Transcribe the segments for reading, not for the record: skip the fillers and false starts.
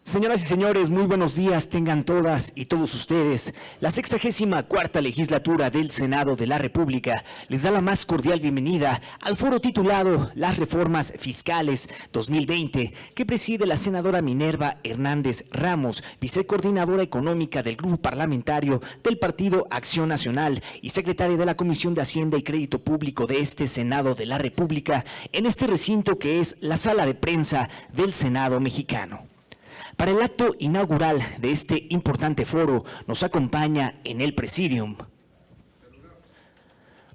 Señoras y señores, muy buenos días tengan todas y todos ustedes. La 64ª legislatura del Senado de la República les da la más cordial bienvenida al foro titulado Las Reformas Fiscales 2020, que preside la senadora Minerva Hernández Ramos, vicecoordinadora económica del Grupo Parlamentario del Partido Acción Nacional y secretaria de la Comisión de Hacienda y Crédito Público de este Senado de la República, en este recinto que es la sala de prensa del Senado mexicano. Para el acto inaugural de este importante foro nos acompaña en el presidium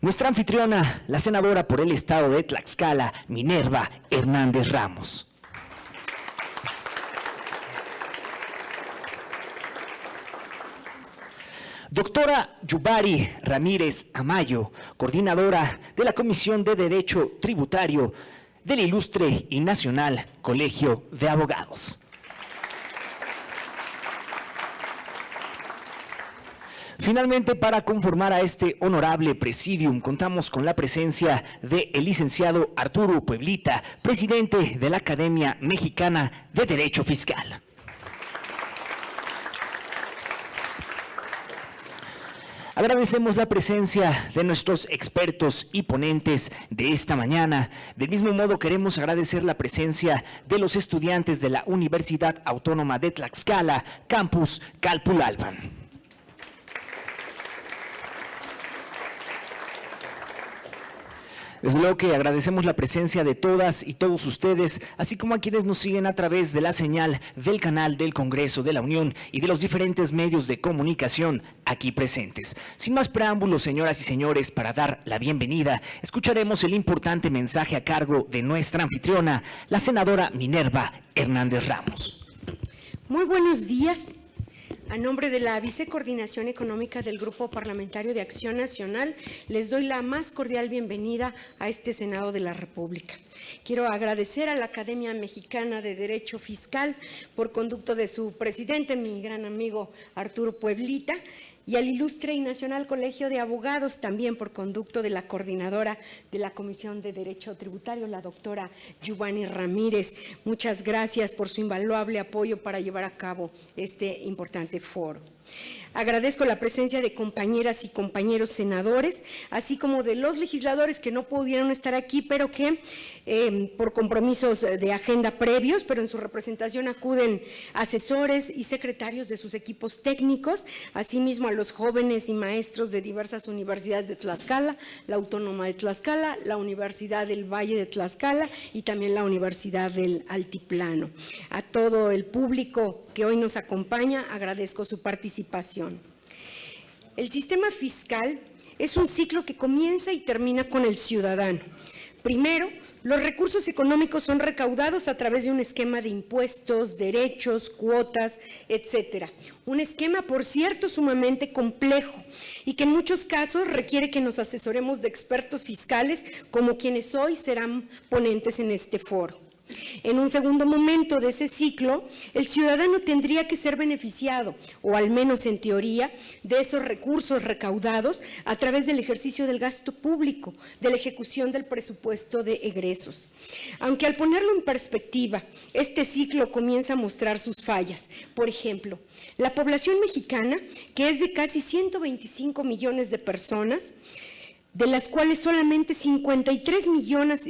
nuestra anfitriona, la senadora por el estado de Tlaxcala, Minerva Hernández Ramos. Doctora Yubari Ramírez Amayo, coordinadora de la Comisión de Derecho Tributario del Ilustre y Nacional Colegio de Abogados. Finalmente, para conformar a este honorable presidium, contamos con la presencia del licenciado Arturo Pueblita, presidente de la Academia Mexicana de Derecho Fiscal. Agradecemos la presencia de nuestros expertos y ponentes de esta mañana. Del mismo modo, queremos agradecer la presencia de los estudiantes de la Universidad Autónoma de Tlaxcala, Campus Calpulalpan. Desde luego que agradecemos la presencia de todas y todos ustedes, así como a quienes nos siguen a través de la señal del canal del Congreso de la Unión y de los diferentes medios de comunicación aquí presentes. Sin más preámbulos, señoras y señores, para dar la bienvenida, escucharemos el importante mensaje a cargo de nuestra anfitriona, la senadora Minerva Hernández Ramos. Muy buenos días. A nombre de la Vicecoordinación Económica del Grupo Parlamentario de Acción Nacional, les doy la más cordial bienvenida a este Senado de la República. Quiero agradecer a la Academia Mexicana de Derecho Fiscal por conducto de su presidente, mi gran amigo Arturo Pueblita, y al Ilustre y Nacional Colegio de Abogados, también por conducto de la coordinadora de la Comisión de Derecho Tributario, la doctora Yubari Ramírez. Muchas gracias por su invaluable apoyo para llevar a cabo este importante foro. Agradezco la presencia de compañeras y compañeros senadores, así como de los legisladores que no pudieron estar aquí, pero que por compromisos de agenda previos, pero en su representación acuden asesores y secretarios de sus equipos técnicos, asimismo a los jóvenes y maestros de diversas universidades de Tlaxcala, la Autónoma de Tlaxcala, la Universidad del Valle de Tlaxcala y también la Universidad del Altiplano. A todo el público que hoy nos acompaña, agradezco su participación. El sistema fiscal es un ciclo que comienza y termina con el ciudadano. Primero, los recursos económicos son recaudados a través de un esquema de impuestos, derechos, cuotas, etcétera. Un esquema, por cierto, sumamente complejo y que en muchos casos requiere que nos asesoremos de expertos fiscales como quienes hoy serán ponentes en este foro. En un segundo momento de ese ciclo, el ciudadano tendría que ser beneficiado, o al menos en teoría, de esos recursos recaudados a través del ejercicio del gasto público, de la ejecución del presupuesto de egresos. Aunque al ponerlo en perspectiva, este ciclo comienza a mostrar sus fallas. Por ejemplo, la población mexicana, que es de casi 125 millones de personas, de las cuales solamente 53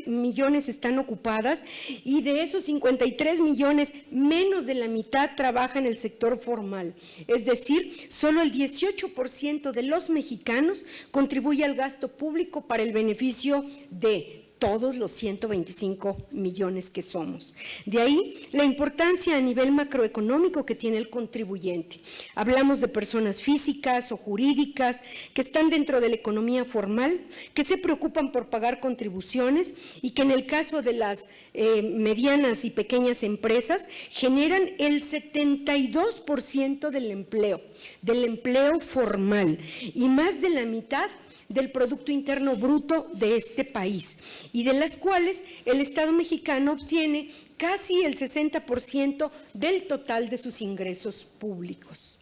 millones están ocupadas, y de esos 53 millones, menos de la mitad trabaja en el sector formal. Es decir, solo el 18% de los mexicanos contribuye al gasto público para el beneficio de todos los 125 millones que somos. De ahí la importancia a nivel macroeconómico que tiene el contribuyente. Hablamos de personas físicas o jurídicas que están dentro de la economía formal, que se preocupan por pagar contribuciones y que en el caso de las medianas y pequeñas empresas generan el 72% del empleo formal, y más de la mitad del Producto Interno Bruto de este país, y de las cuales el Estado mexicano obtiene casi el 60% del total de sus ingresos públicos.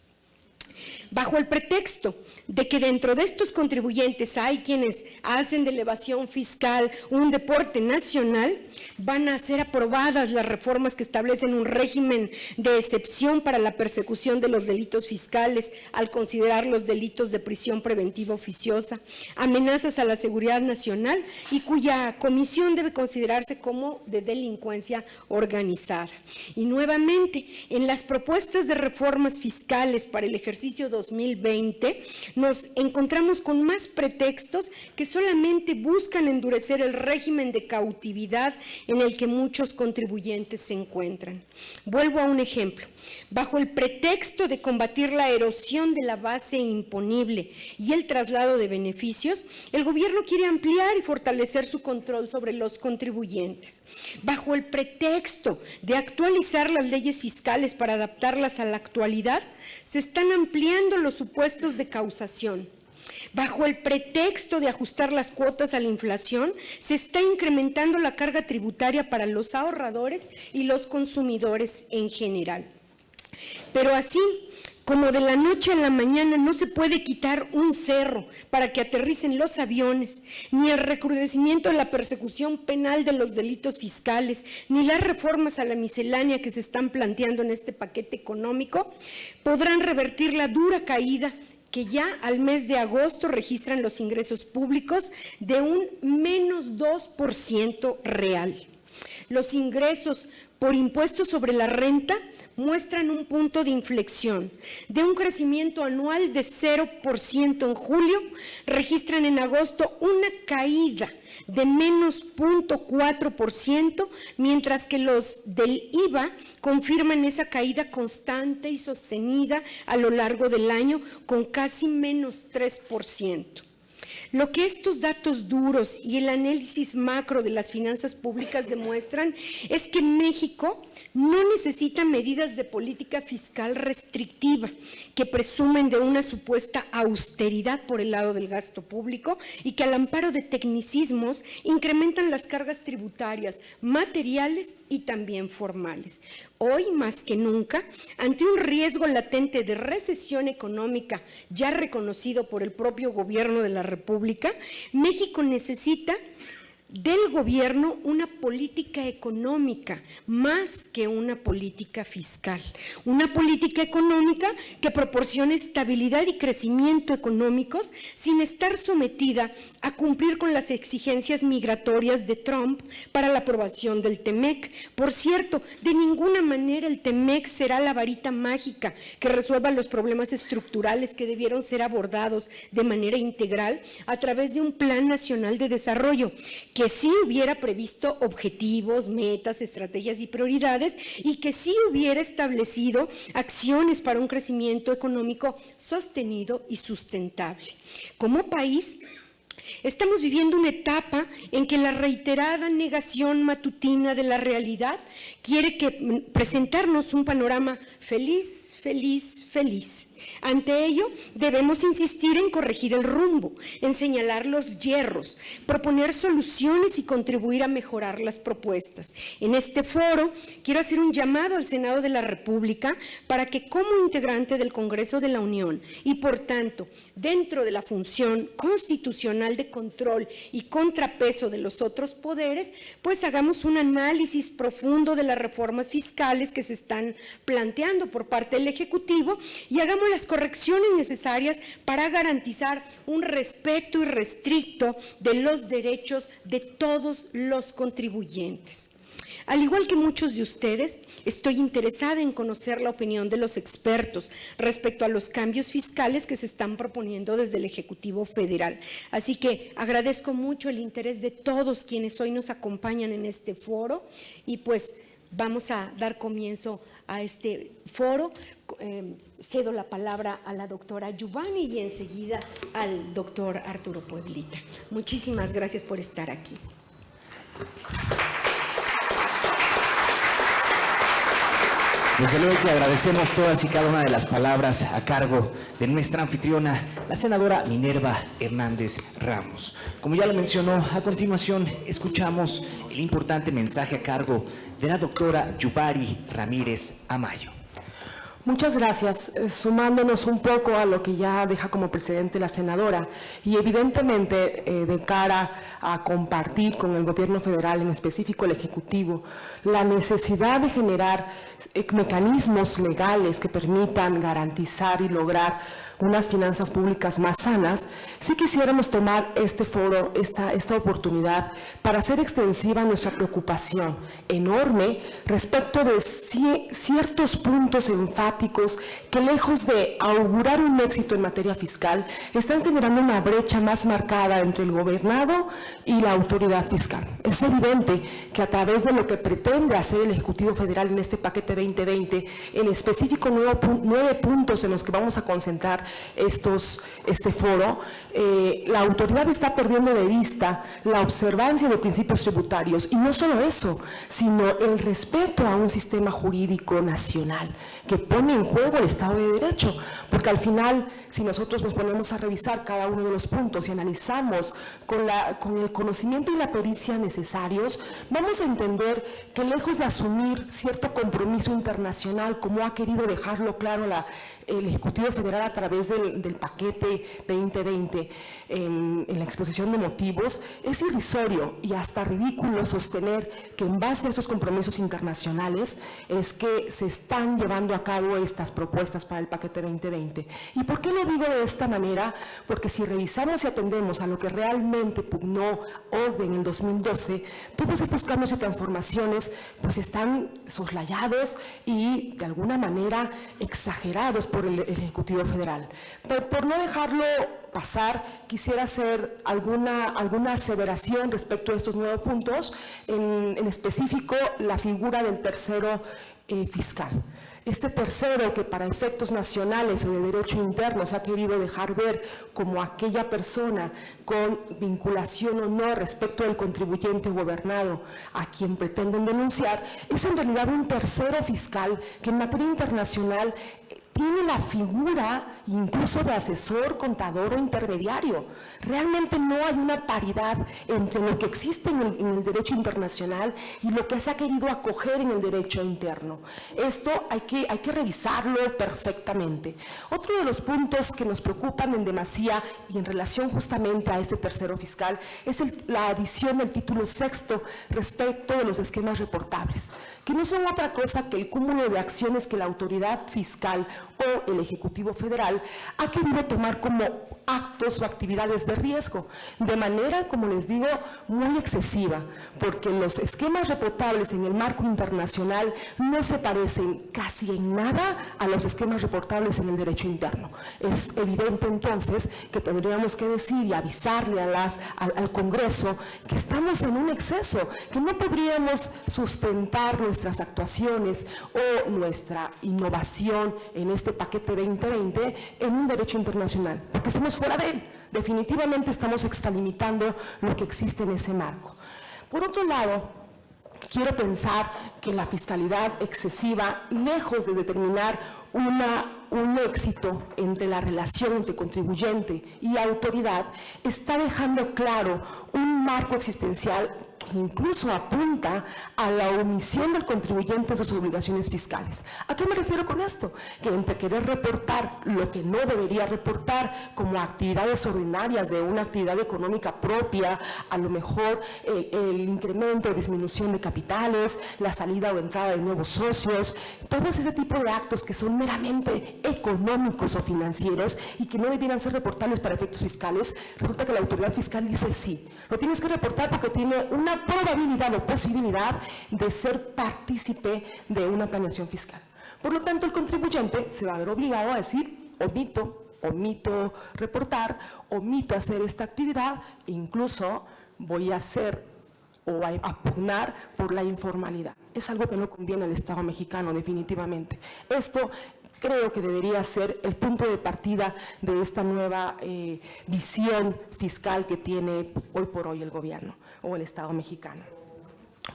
bajo el pretexto de que dentro de estos contribuyentes hay quienes hacen de la evasión fiscal un deporte nacional, van a ser aprobadas las reformas que establecen un régimen de excepción para la persecución de los delitos fiscales al considerar los delitos de prisión preventiva oficiosa, amenazas a la seguridad nacional y cuya comisión debe considerarse como de delincuencia organizada. Y nuevamente, en las propuestas de reformas fiscales para el ejercicio 2020, nos encontramos con más pretextos que solamente buscan endurecer el régimen de cautividad en el que muchos contribuyentes se encuentran. Vuelvo a un ejemplo. Bajo el pretexto de combatir la erosión de la base imponible y el traslado de beneficios, el gobierno quiere ampliar y fortalecer su control sobre los contribuyentes. Bajo el pretexto de actualizar las leyes fiscales para adaptarlas a la actualidad, se están ampliando los supuestos de causación. Bajo el pretexto de ajustar las cuotas a la inflación, se está incrementando la carga tributaria para los ahorradores y los consumidores en general. Pero así, como de la noche a la mañana no se puede quitar un cerro para que aterricen los aviones, ni el recrudecimiento de la persecución penal de los delitos fiscales, ni las reformas a la miscelánea que se están planteando en este paquete económico, podrán revertir la dura caída que ya al mes de agosto registran los ingresos públicos de un menos 2% real. Los ingresos por impuestos sobre la renta muestran un punto de inflexión. De un crecimiento anual de 0% en julio, registran en agosto una caída de menos 0.4%, mientras que los del IVA confirman esa caída constante y sostenida a lo largo del año con casi menos 3%. Lo que estos datos duros y el análisis macro de las finanzas públicas demuestran es que México no necesita medidas de política fiscal restrictiva que presumen de una supuesta austeridad por el lado del gasto público y que al amparo de tecnicismos incrementan las cargas tributarias materiales y también formales. Hoy más que nunca, ante un riesgo latente de recesión económica ya reconocido por el propio gobierno de la República, México necesita del gobierno una política económica más que una política fiscal, una política económica que proporcione estabilidad y crecimiento económicos sin estar sometida a cumplir con las exigencias migratorias de Trump para la aprobación del TEMEC. Por cierto, de ninguna manera el TEMEC será la varita mágica que resuelva los problemas estructurales que debieron ser abordados de manera integral a través de un Plan Nacional de Desarrollo, que sí hubiera previsto objetivos, metas, estrategias y prioridades y que sí hubiera establecido acciones para un crecimiento económico sostenido y sustentable. Como país, estamos viviendo una etapa en que la reiterada negación matutina de la realidad quiere presentarnos un panorama feliz, feliz, feliz. Ante ello, debemos insistir en corregir el rumbo, en señalar los yerros, proponer soluciones y contribuir a mejorar las propuestas. En este foro, quiero hacer un llamado al Senado de la República para que, como integrante del Congreso de la Unión y, por tanto, dentro de la función constitucional de control y contrapeso de los otros poderes, pues hagamos un análisis profundo de las reformas fiscales que se están planteando por parte del Ejecutivo y hagamos las correcciones necesarias para garantizar un respeto irrestricto de los derechos de todos los contribuyentes. Al igual que muchos de ustedes, estoy interesada en conocer la opinión de los expertos respecto a los cambios fiscales que se están proponiendo desde el Ejecutivo Federal. Así que agradezco mucho el interés de todos quienes hoy nos acompañan en este foro y pues vamos a dar comienzo a este foro. Cedo la palabra a la doctora Giovanni y enseguida al doctor Arturo Pueblita. Muchísimas gracias por estar aquí. Desde luego que agradecemos todas y cada una de las palabras a cargo de nuestra anfitriona, la senadora Minerva Hernández Ramos. Como ya lo mencionó, a continuación escuchamos el importante mensaje a cargo de la doctora Yubari Ramírez Amayo. Muchas gracias. Sumándonos un poco a lo que ya deja como precedente la senadora y evidentemente de cara a compartir con el gobierno federal, en específico el Ejecutivo, la necesidad de generar mecanismos legales que permitan garantizar y lograr unas finanzas públicas más sanas, sí quisiéramos tomar este foro, esta oportunidad para hacer extensiva nuestra preocupación enorme respecto de ciertos puntos enfáticos que, lejos de augurar un éxito en materia fiscal, están generando una brecha más marcada entre el gobernado y la autoridad fiscal. Es evidente que a través de lo que pretende hacer el Ejecutivo Federal en este paquete 2020, en específico 9 puntos en los que vamos a concentrar este foro, la autoridad está perdiendo de vista la observancia de principios tributarios y no solo eso, sino el respeto a un sistema jurídico nacional que pone en juego el Estado de Derecho, porque al final, si nosotros nos ponemos a revisar cada uno de los puntos y analizamos con el conocimiento y la pericia necesarios, vamos a entender que lejos de asumir cierto compromiso internacional, como ha querido dejarlo claro el Ejecutivo Federal a través del paquete 2020 en la exposición de motivos, es irrisorio y hasta ridículo sostener que en base a esos compromisos internacionales es que se están llevando a cabo estas propuestas para el paquete 2020. ¿Y por qué lo digo de esta manera? Porque si revisamos y atendemos a lo que realmente pugnó orden en el 2012, todos estos cambios y transformaciones pues están soslayados y de alguna manera exagerados por el Ejecutivo Federal. Pero por no dejarlo pasar, quisiera hacer alguna aseveración respecto a estos 9 puntos, en específico la figura del tercero fiscal. Este tercero, que para efectos nacionales o de derecho interno se ha querido dejar ver como aquella persona con vinculación o no respecto del contribuyente gobernado a quien pretenden denunciar, es en realidad un tercero fiscal que en materia internacional tiene la figura incluso de asesor, contador o intermediario. Realmente no hay una paridad entre lo que existe en el derecho internacional y lo que se ha querido acoger en el derecho interno. Esto hay que revisarlo perfectamente. Otro de los puntos que nos preocupan en demasía y en relación justamente a este tercero fiscal es la adición del título sexto respecto de los esquemas reportables, que no son otra cosa que el cúmulo de acciones que la autoridad fiscal o el Ejecutivo Federal ha querido tomar como actos o actividades de riesgo, de manera, como les digo, muy excesiva, porque los esquemas reportables en el marco internacional no se parecen casi en nada a los esquemas reportables en el derecho interno. Es evidente entonces que tendríamos que decir y avisarle al Congreso que estamos en un exceso, que no podríamos sustentar nuestras actuaciones o nuestra innovación en este paquete 2020 en un derecho internacional, porque estamos fuera de él. Definitivamente estamos extralimitando lo que existe en ese marco. Por otro lado, quiero pensar que la fiscalidad excesiva, lejos de determinar un éxito entre la relación entre contribuyente y autoridad, está dejando claro un marco existencial que incluso apunta a la omisión del contribuyente de sus obligaciones fiscales. ¿A qué me refiero con esto? Que entre querer reportar lo que no debería reportar como actividades ordinarias de una actividad económica propia, a lo mejor el incremento o disminución de capitales, la salida o entrada de nuevos socios, todo ese tipo de actos que son meramente económicos o financieros y que no debieran ser reportables para efectos fiscales, resulta que la autoridad fiscal dice sí, lo tienes que reportar porque tiene una probabilidad o posibilidad de ser partícipe de una planeación fiscal. Por lo tanto, el contribuyente se va a ver obligado a decir omito reportar, omito hacer esta actividad, incluso voy a hacer o a pugnar por la informalidad. Es algo que no conviene al Estado mexicano, definitivamente. Esto creo que debería ser el punto de partida de esta nueva visión fiscal que tiene hoy por hoy el gobierno o el Estado mexicano.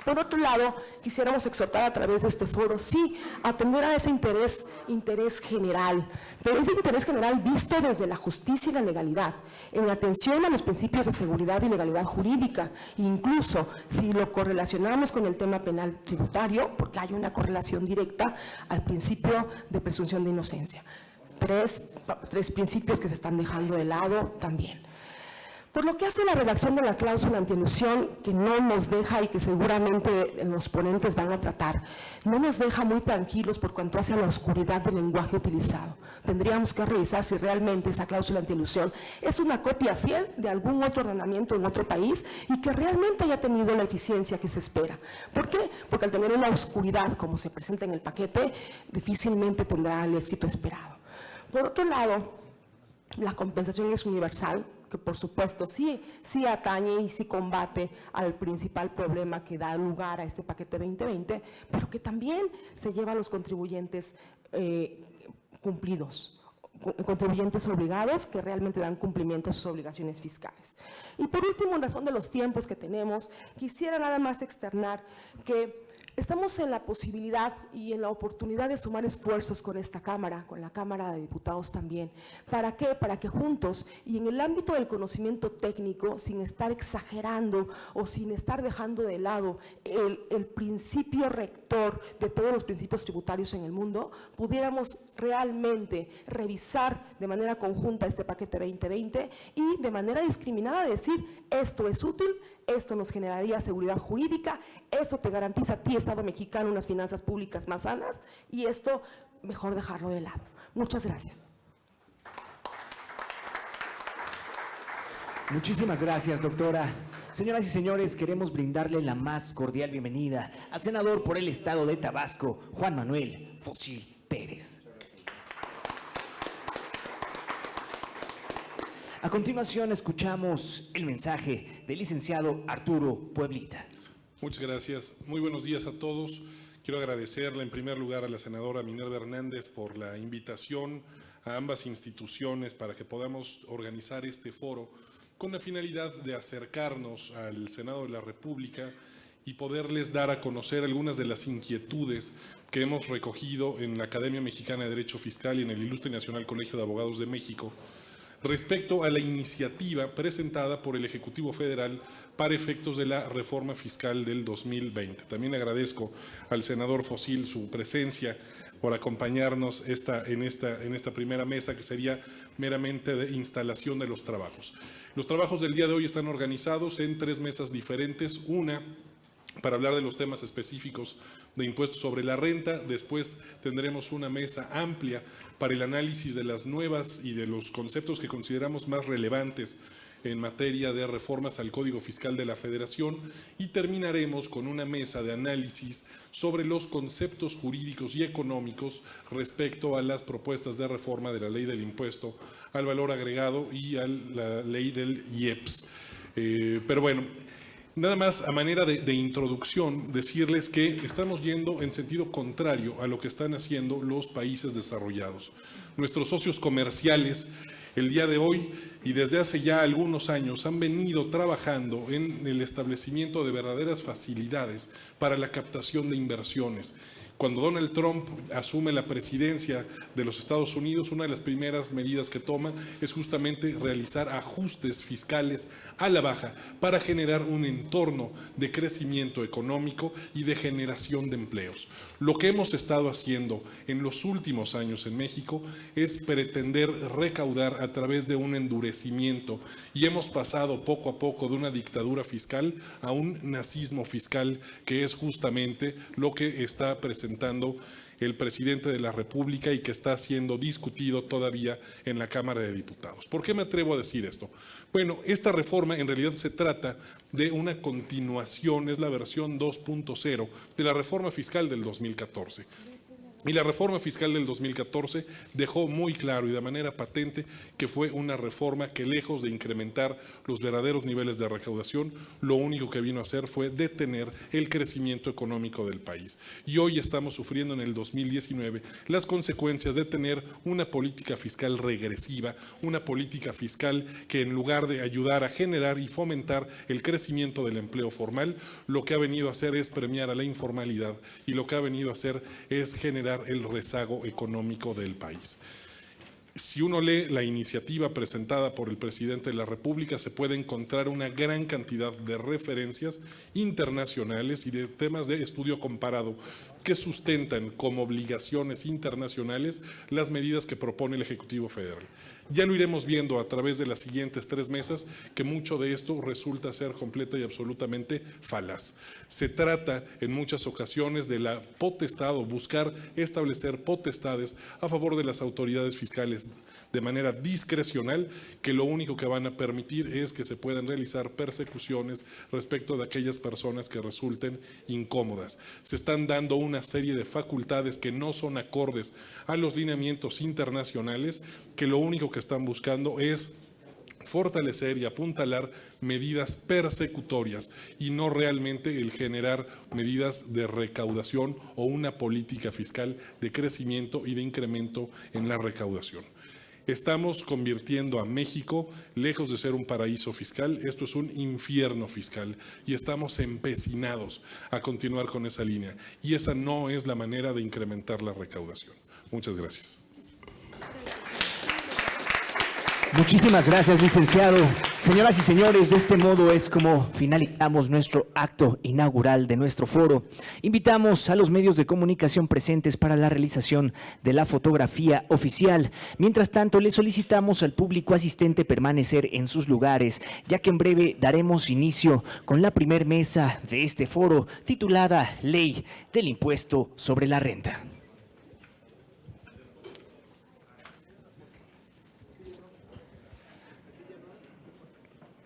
Por otro lado, quisiéramos exhortar a través de este foro, sí, atender a ese interés general, pero ese interés general visto desde la justicia y la legalidad, en atención a los principios de seguridad y legalidad jurídica, incluso si lo correlacionamos con el tema penal tributario, porque hay una correlación directa al principio de presunción de inocencia. Tres principios que se están dejando de lado también. Por lo que hace la redacción de la cláusula antielusión, que no nos deja y que seguramente los ponentes van a tratar, no nos deja muy tranquilos por cuanto hace a la oscuridad del lenguaje utilizado. Tendríamos que revisar si realmente esa cláusula antielusión es una copia fiel de algún otro ordenamiento en otro país y que realmente haya tenido la eficiencia que se espera. ¿Por qué? Porque al tener una oscuridad como se presenta en el paquete, difícilmente tendrá el éxito esperado. Por otro lado, la compensación es universal, que por supuesto sí atañe y sí combate al principal problema que da lugar a este paquete 2020, pero que también se lleva a los contribuyentes cumplidos, contribuyentes obligados que realmente dan cumplimiento a sus obligaciones fiscales. Y por último, en razón de los tiempos que tenemos, quisiera nada más externar que estamos en la posibilidad y en la oportunidad de sumar esfuerzos con esta Cámara, con la Cámara de Diputados también. ¿Para qué? Para que juntos y en el ámbito del conocimiento técnico, sin estar exagerando o sin estar dejando de lado el principio rector de todos los principios tributarios en el mundo, pudiéramos realmente revisar de manera conjunta este paquete 2020 y de manera discriminada decir, esto es útil, esto nos generaría seguridad jurídica, esto te garantiza a ti, Estado mexicano, unas finanzas públicas más sanas y esto mejor dejarlo de lado. Muchas gracias. Muchísimas gracias, doctora. Señoras y señores, queremos brindarle la más cordial bienvenida al senador por el estado de Tabasco, Juan Manuel Fósil Pérez. A continuación escuchamos el mensaje del licenciado Arturo Pueblita. Muchas gracias. Muy buenos días a todos. Quiero agradecerle en primer lugar a la senadora Minerva Hernández por la invitación a ambas instituciones para que podamos organizar este foro con la finalidad de acercarnos al Senado de la República y poderles dar a conocer algunas de las inquietudes que hemos recogido en la Academia Mexicana de Derecho Fiscal y en el Ilustre Nacional Colegio de Abogados de México respecto a la iniciativa presentada por el Ejecutivo Federal para efectos de la reforma fiscal del 2020. También agradezco al senador Fósil su presencia por acompañarnos en esta primera mesa que sería meramente de instalación de los trabajos. Los trabajos del día de hoy están organizados en 3 mesas diferentes, una para hablar de los temas específicos de impuestos sobre la renta. Después tendremos una mesa amplia para el análisis de las nuevas y de los conceptos que consideramos más relevantes en materia de reformas al Código Fiscal de la Federación y terminaremos con una mesa de análisis sobre los conceptos jurídicos y económicos respecto a las propuestas de reforma de la Ley del Impuesto al Valor Agregado y a la Ley del IEPS. Pero bueno, nada más a manera de introducción, decirles que estamos yendo en sentido contrario a lo que están haciendo los países desarrollados. Nuestros socios comerciales el día de hoy y desde hace ya algunos años han venido trabajando en el establecimiento de verdaderas facilidades para la captación de inversiones. Cuando Donald Trump asume la presidencia de los Estados Unidos, una de las primeras medidas que toma es justamente realizar ajustes fiscales a la baja para generar un entorno de crecimiento económico y de generación de empleos. Lo que hemos estado haciendo en los últimos años en México es pretender recaudar a través de un endurecimiento y hemos pasado poco a poco de una dictadura fiscal a un nazismo fiscal, que es justamente lo que está presentando el presidente de la República y que está siendo discutido todavía en la Cámara de Diputados. ¿Por qué me atrevo a decir esto? Bueno, esta reforma en realidad se trata de una continuación, es la versión 2.0 de la reforma fiscal del 2014. Y la reforma fiscal del 2014 dejó muy claro y de manera patente que fue una reforma que, lejos de incrementar los verdaderos niveles de recaudación, lo único que vino a hacer fue detener el crecimiento económico del país. Y hoy estamos sufriendo en el 2019 las consecuencias de tener una política fiscal regresiva, una política fiscal que, en lugar de ayudar a generar y fomentar el crecimiento del empleo formal, lo que ha venido a hacer es premiar a la informalidad, y lo que ha venido a hacer es generar el rezago económico del país. Si uno lee la iniciativa presentada por el presidente de la República, se puede encontrar una gran cantidad de referencias internacionales y de temas de estudio comparado que sustentan como obligaciones internacionales las medidas que propone el Ejecutivo Federal. Ya lo iremos viendo a través de las siguientes 3 mesas que mucho de esto resulta ser completa y absolutamente falaz. Se trata en muchas ocasiones de la potestad o buscar establecer potestades a favor de las autoridades fiscales de manera discrecional, que lo único que van a permitir es que se puedan realizar persecuciones respecto de aquellas personas que resulten incómodas. Se están dando una serie de facultades que no son acordes a los lineamientos internacionales, que lo único que están buscando es fortalecer y apuntalar medidas persecutorias y no realmente el generar medidas de recaudación o una política fiscal de crecimiento y de incremento en la recaudación. Estamos convirtiendo a México, lejos de ser un paraíso fiscal, esto es un infierno fiscal, y estamos empecinados a continuar con esa línea. Y esa no es la manera de incrementar la recaudación. Muchas gracias. Muchísimas gracias, licenciado. Señoras y señores, de este modo es como finalizamos nuestro acto inaugural de nuestro foro. Invitamos a los medios de comunicación presentes para la realización de la fotografía oficial. Mientras tanto, le solicitamos al público asistente permanecer en sus lugares, ya que en breve daremos inicio con la primer mesa de este foro, titulada Ley del Impuesto sobre la Renta.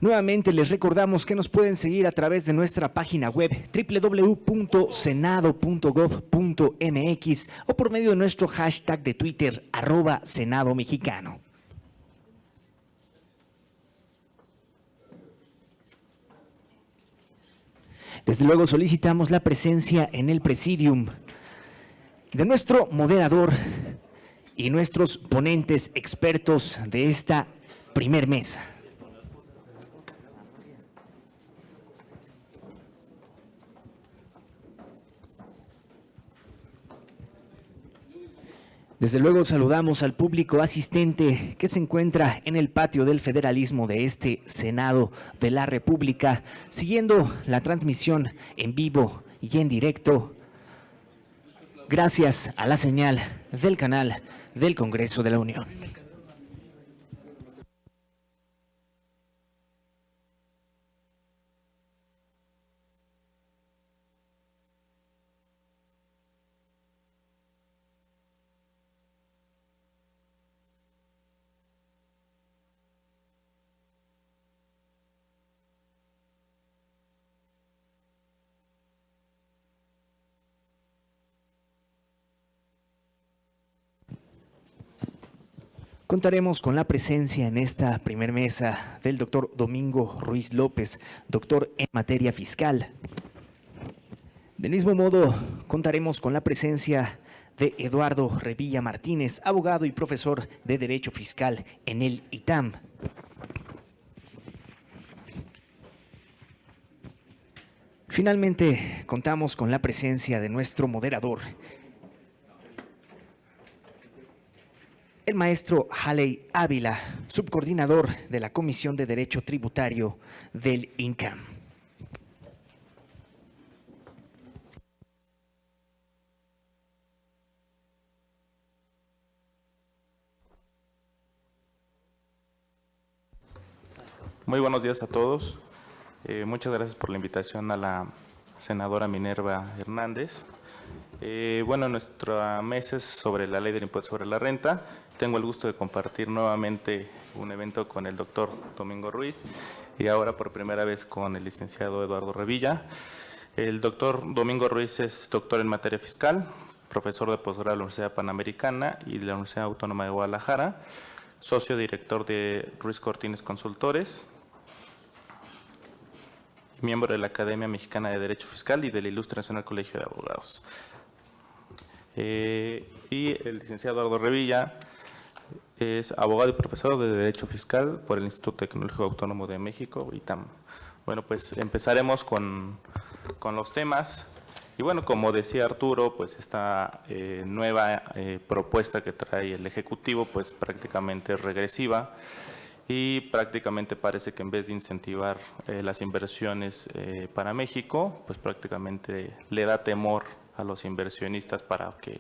Nuevamente les recordamos que nos pueden seguir a través de nuestra página web www.senado.gov.mx o por medio de nuestro hashtag de Twitter @SenadoMexicano. Desde luego solicitamos la presencia en el presidium de nuestro moderador y nuestros ponentes expertos de esta primer mesa. Desde luego saludamos al público asistente que se encuentra en el patio del federalismo de este Senado de la República, siguiendo la transmisión en vivo y en directo, gracias a la señal del canal del Congreso de la Unión. Contaremos con la presencia en esta primer mesa del doctor Domingo Ruiz López, doctor en materia fiscal. Del mismo modo, contaremos con la presencia de Eduardo Revilla Martínez, abogado y profesor de Derecho Fiscal en el ITAM. Finalmente, contamos con la presencia de nuestro moderador, el maestro Haley Ávila, subcoordinador de la Comisión de Derecho Tributario del INCAM. Muy buenos días a todos. Muchas gracias por la invitación a la senadora Minerva Hernández. Bueno, nuestra mesa es sobre la ley del impuesto sobre la renta. Tengo el gusto de compartir nuevamente un evento con el doctor Domingo Ruiz y ahora por primera vez con el licenciado Eduardo Revilla. El doctor Domingo Ruiz es doctor en materia fiscal, profesor de posgrado de la Universidad Panamericana y de la Universidad Autónoma de Guadalajara, socio director de Ruiz Cortines Consultores, miembro de la Academia Mexicana de Derecho Fiscal y del Ilustre Nacional Colegio de Abogados. Y el licenciado Eduardo Revilla es abogado y profesor de Derecho Fiscal por el Instituto Tecnológico Autónomo de México, ITAM. Bueno, pues empezaremos con los temas. Y bueno, como decía Arturo, pues esta nueva propuesta que trae el Ejecutivo, pues prácticamente es regresiva y prácticamente parece que en vez de incentivar las inversiones para México, pues prácticamente le da temor a los inversionistas para que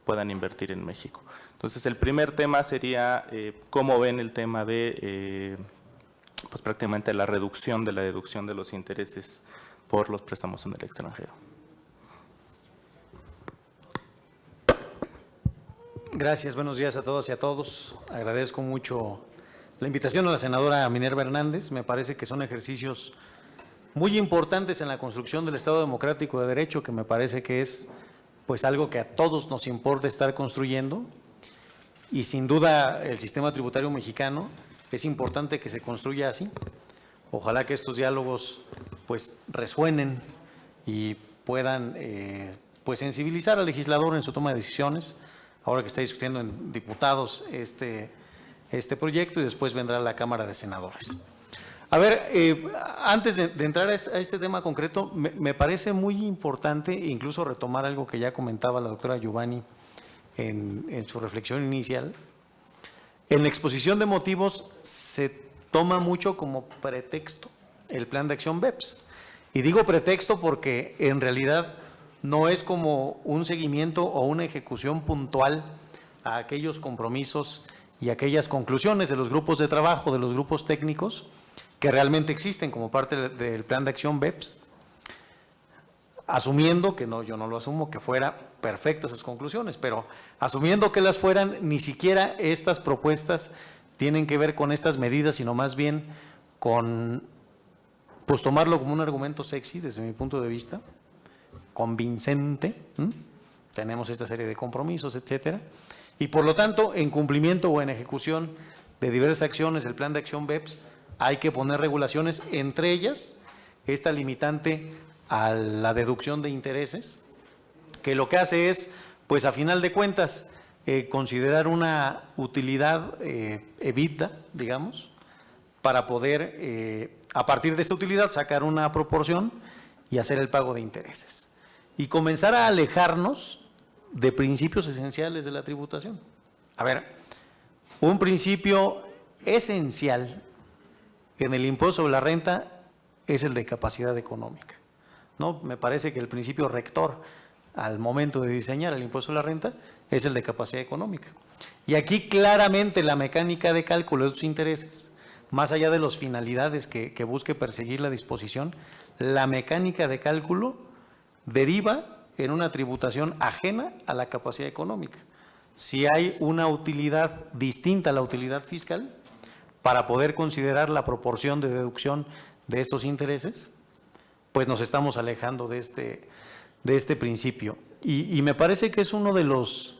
puedan invertir en México. Entonces, el primer tema sería cómo ven el tema de pues prácticamente la reducción de la deducción de los intereses por los préstamos en el extranjero. Gracias, buenos días a todos y a todos. Agradezco mucho la invitación a la senadora Minerva Hernández. Me parece que son ejercicios muy importantes en la construcción del Estado Democrático de Derecho, que me parece que es pues algo que a todos nos importa estar construyendo, y sin duda el sistema tributario mexicano es importante que se construya así. Ojalá que estos diálogos pues resuenen y puedan pues sensibilizar al legislador en su toma de decisiones, ahora que está discutiendo en diputados este proyecto, y después vendrá a la Cámara de Senadores. A ver, antes de entrar a este tema concreto, me parece muy importante incluso retomar algo que ya comentaba la doctora Giovanni en su reflexión inicial. En la exposición de motivos se toma mucho como pretexto el plan de acción BEPS. Y digo pretexto porque en realidad no es como un seguimiento o una ejecución puntual a aquellos compromisos y aquellas conclusiones de los grupos de trabajo, de los grupos técnicos, que realmente existen como parte del plan de acción BEPS, asumiendo que no, yo no lo asumo, que fuera perfectas esas conclusiones, pero asumiendo que las fueran, ni siquiera estas propuestas tienen que ver con estas medidas, sino más bien con, pues tomarlo como un argumento sexy desde mi punto de vista, convincente. Tenemos esta serie de compromisos, etcétera, y por lo tanto, en cumplimiento o en ejecución de diversas acciones del plan de acción BEPS, hay que poner regulaciones, entre ellas esta limitante a la deducción de intereses, que lo que hace es, pues a final de cuentas, considerar una utilidad EBITDA, digamos, para poder, a partir de esta utilidad, sacar una proporción y hacer el pago de intereses. Y comenzar a alejarnos de principios esenciales de la tributación. A ver, un principio esencial en el impuesto sobre la renta es el de capacidad económica, ¿no? Me parece que el principio rector al momento de diseñar el impuesto sobre la renta es el de capacidad económica. Y aquí claramente la mecánica de cálculo de sus intereses, más allá de las finalidades que busque perseguir la disposición, la mecánica de cálculo deriva en una tributación ajena a la capacidad económica. Si hay una utilidad distinta a la utilidad fiscal, para poder considerar la proporción de deducción de estos intereses, pues nos estamos alejando de este principio. Y me parece que es uno de los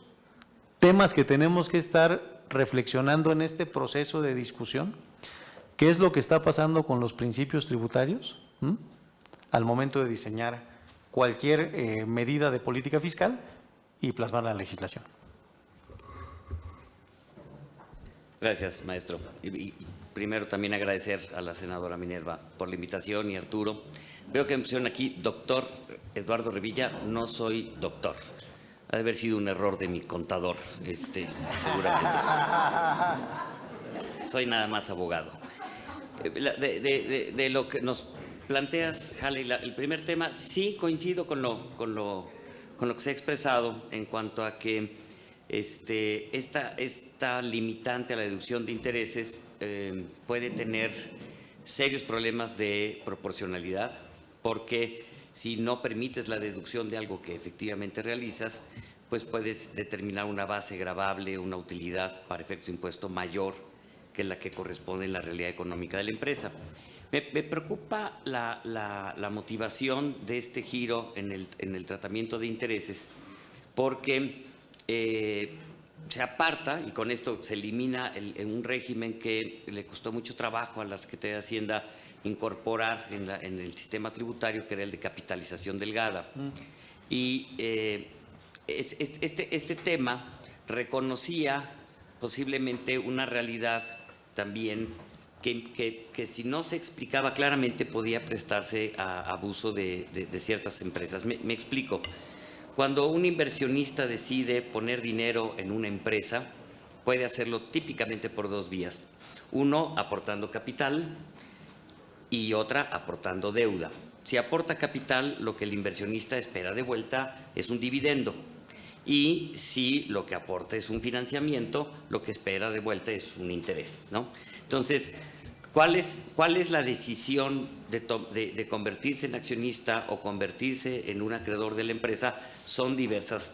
temas que tenemos que estar reflexionando en este proceso de discusión. ¿Qué es lo que está pasando con los principios tributarios al momento de diseñar cualquier medida de política fiscal y plasmar la legislación? Gracias, maestro. Y primero también agradecer a la senadora Minerva por la invitación y Arturo. Veo que me pusieron aquí doctor Eduardo Revilla. No soy doctor. Ha de haber sido un error de mi contador, seguramente. Soy nada más abogado. De lo que nos planteas, Haley, el primer tema, sí coincido con lo que se ha expresado en cuanto a que esta limitante a la deducción de intereses puede tener serios problemas de proporcionalidad, porque si no permites la deducción de algo que efectivamente realizas, pues puedes determinar una base gravable, una utilidad para efectos de impuesto mayor que la que corresponde en la realidad económica de la empresa. Me preocupa la motivación de este giro en el tratamiento de intereses, porque se aparta, y con esto se elimina un régimen que le costó mucho trabajo a la Secretaría de Hacienda incorporar en el sistema tributario, que era el de capitalización delgada. Y este tema reconocía posiblemente una realidad también que si no se explicaba claramente podía prestarse a abuso de ciertas empresas. Me explico. Cuando un inversionista decide poner dinero en una empresa, puede hacerlo típicamente por dos vías. Uno, aportando capital, y otra, aportando deuda. Si aporta capital, lo que el inversionista espera de vuelta es un dividendo. Y si lo que aporta es un financiamiento, lo que espera de vuelta es un interés, ¿no? Entonces, ¿cuál es la decisión de convertirse en accionista o convertirse en un acreedor de la empresa? Son diversas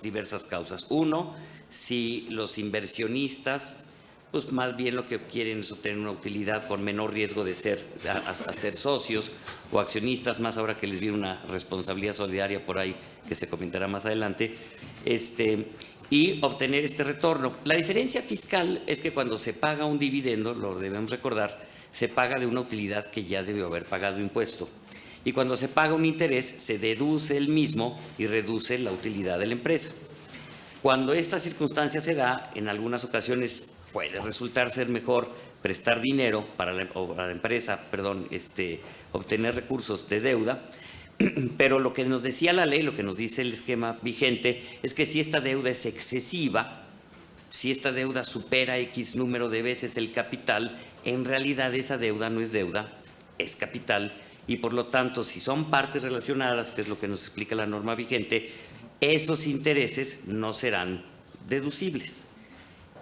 causas. Uno, si los inversionistas, pues más bien lo que quieren es obtener una utilidad con menor riesgo de ser socios o accionistas, más ahora que les viene una responsabilidad solidaria por ahí que se comentará más adelante, y obtener este retorno. La diferencia fiscal es que cuando se paga un dividendo, lo debemos recordar, se paga de una utilidad que ya debió haber pagado impuesto. Y cuando se paga un interés, se deduce el mismo y reduce la utilidad de la empresa. Cuando esta circunstancia se da, en algunas ocasiones puede resultar ser mejor prestar dinero para la empresa, obtener recursos de deuda, pero lo que nos decía la ley, lo que nos dice el esquema vigente, es que si esta deuda es excesiva, si esta deuda supera X número de veces el capital, en realidad esa deuda no es deuda, es capital, y por lo tanto, si son partes relacionadas, que es lo que nos explica la norma vigente, esos intereses no serán deducibles.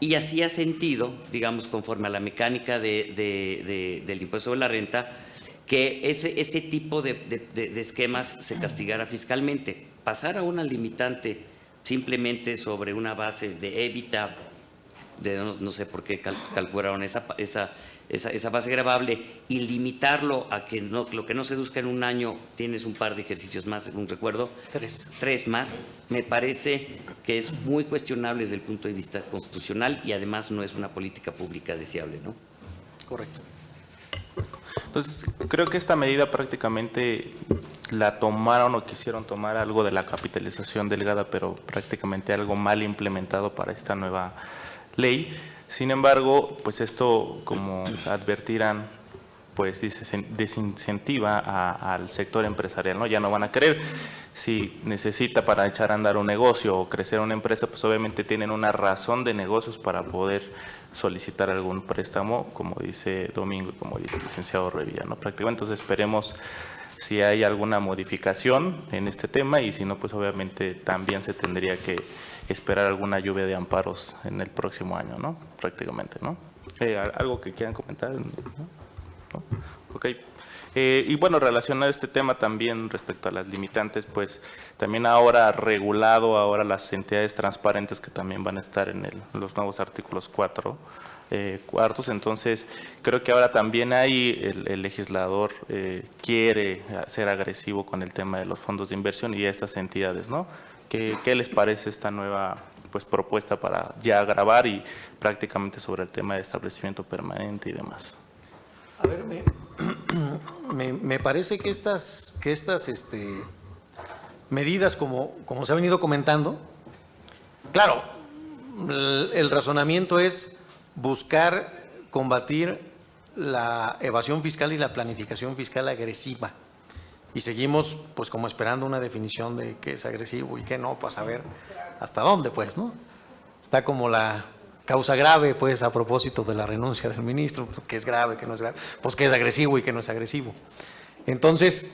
Y así ha sentido, digamos, conforme a la mecánica del impuesto sobre la renta, que ese tipo de esquemas se castigara fiscalmente. Pasar a una limitante simplemente sobre una base de évita, no sé por qué calcularon esa base gravable, y limitarlo a que lo que no se deduzca en un año, tienes un par de ejercicios más, según recuerdo. Tres más. Me parece que es muy cuestionable desde el punto de vista constitucional y además no es una política pública deseable, ¿no? Correcto. Entonces, creo que esta medida prácticamente la tomaron o quisieron tomar algo de la capitalización delgada, pero prácticamente algo mal implementado para esta nueva ley. Sin embargo, pues esto, como advertirán, pues desincentiva al sector empresarial, ¿no? Ya no van a querer. Si necesita para echar a andar un negocio o crecer una empresa, pues obviamente tienen una razón de negocios para poder solicitar algún préstamo, como dice Domingo y como dice el licenciado Revilla, ¿no? Prácticamente, entonces esperemos si hay alguna modificación en este tema, y si no, pues obviamente también se tendría que esperar alguna lluvia de amparos en el próximo año, ¿no? Prácticamente, ¿no? ¿Algo que quieran comentar? ¿No? Ok. Y bueno, relacionado a este tema también respecto a las limitantes, pues también ahora regulado, ahora las entidades transparentes que también van a estar en los nuevos artículos 4 cuartos. Entonces, creo que ahora también ahí el legislador quiere ser agresivo con el tema de los fondos de inversión y estas entidades, ¿no? ¿Qué les parece esta nueva propuesta para ya grabar y prácticamente sobre el tema de establecimiento permanente y demás? A ver, me parece que estas medidas, como se ha venido comentando, claro, el razonamiento es buscar combatir la evasión fiscal y la planificación fiscal agresiva. Y seguimos, pues, como esperando una definición de qué es agresivo y qué no, para saber hasta dónde, pues, ¿no? Está como la causa grave, pues, a propósito de la renuncia del ministro, pues, qué es grave, qué no es grave, pues qué es agresivo y qué no es agresivo. Entonces,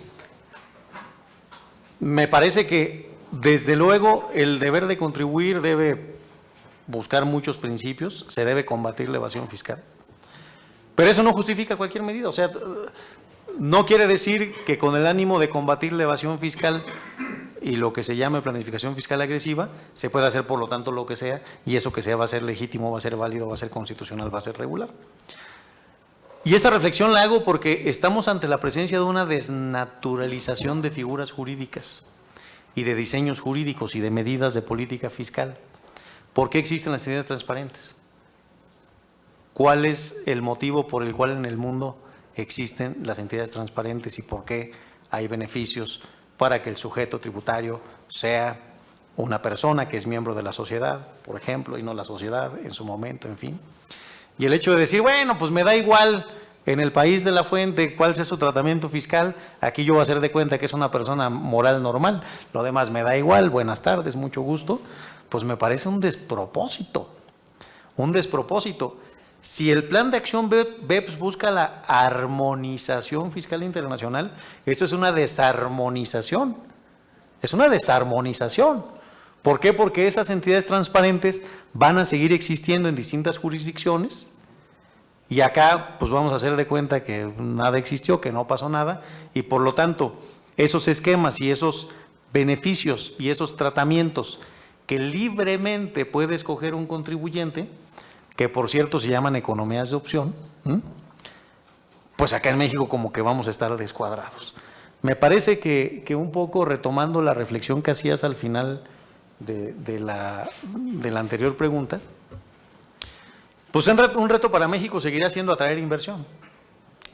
me parece que, desde luego, el deber de contribuir debe buscar muchos principios, se debe combatir la evasión fiscal, pero eso no justifica cualquier medida, o sea, no quiere decir que con el ánimo de combatir la evasión fiscal y lo que se llama planificación fiscal agresiva, se puede hacer por lo tanto lo que sea, y eso que sea va a ser legítimo, va a ser válido, va a ser constitucional, va a ser regular. Y esta reflexión la hago porque estamos ante la presencia de una desnaturalización de figuras jurídicas. y de diseños jurídicos y de medidas de política fiscal. ¿Por qué existen las entidades transparentes? ¿Cuál es el motivo por el cual en el mundo existen las entidades transparentes y por qué hay beneficios para que el sujeto tributario sea una persona que es miembro de la sociedad, por ejemplo, y no la sociedad en su momento, en fin? Y el hecho de decir, bueno, pues me da igual en el país de la fuente cuál sea su tratamiento fiscal, aquí yo voy a hacer de cuenta que es una persona moral normal, lo demás me da igual, buenas tardes, mucho gusto, pues me parece un despropósito, un despropósito. Si el plan de acción BEPS busca la armonización fiscal internacional, esto es una desarmonización, es una desarmonización. ¿Por qué? Porque esas entidades transparentes van a seguir existiendo en distintas jurisdicciones y acá pues vamos a hacer de cuenta que nada existió, que no pasó nada y por lo tanto esos esquemas y esos beneficios y esos tratamientos que libremente puede escoger un contribuyente, que por cierto se llaman economías de opción, pues acá en México como que vamos a estar descuadrados. Me parece que un poco retomando la reflexión que hacías al final de la anterior pregunta, pues un reto para México seguirá siendo atraer inversión,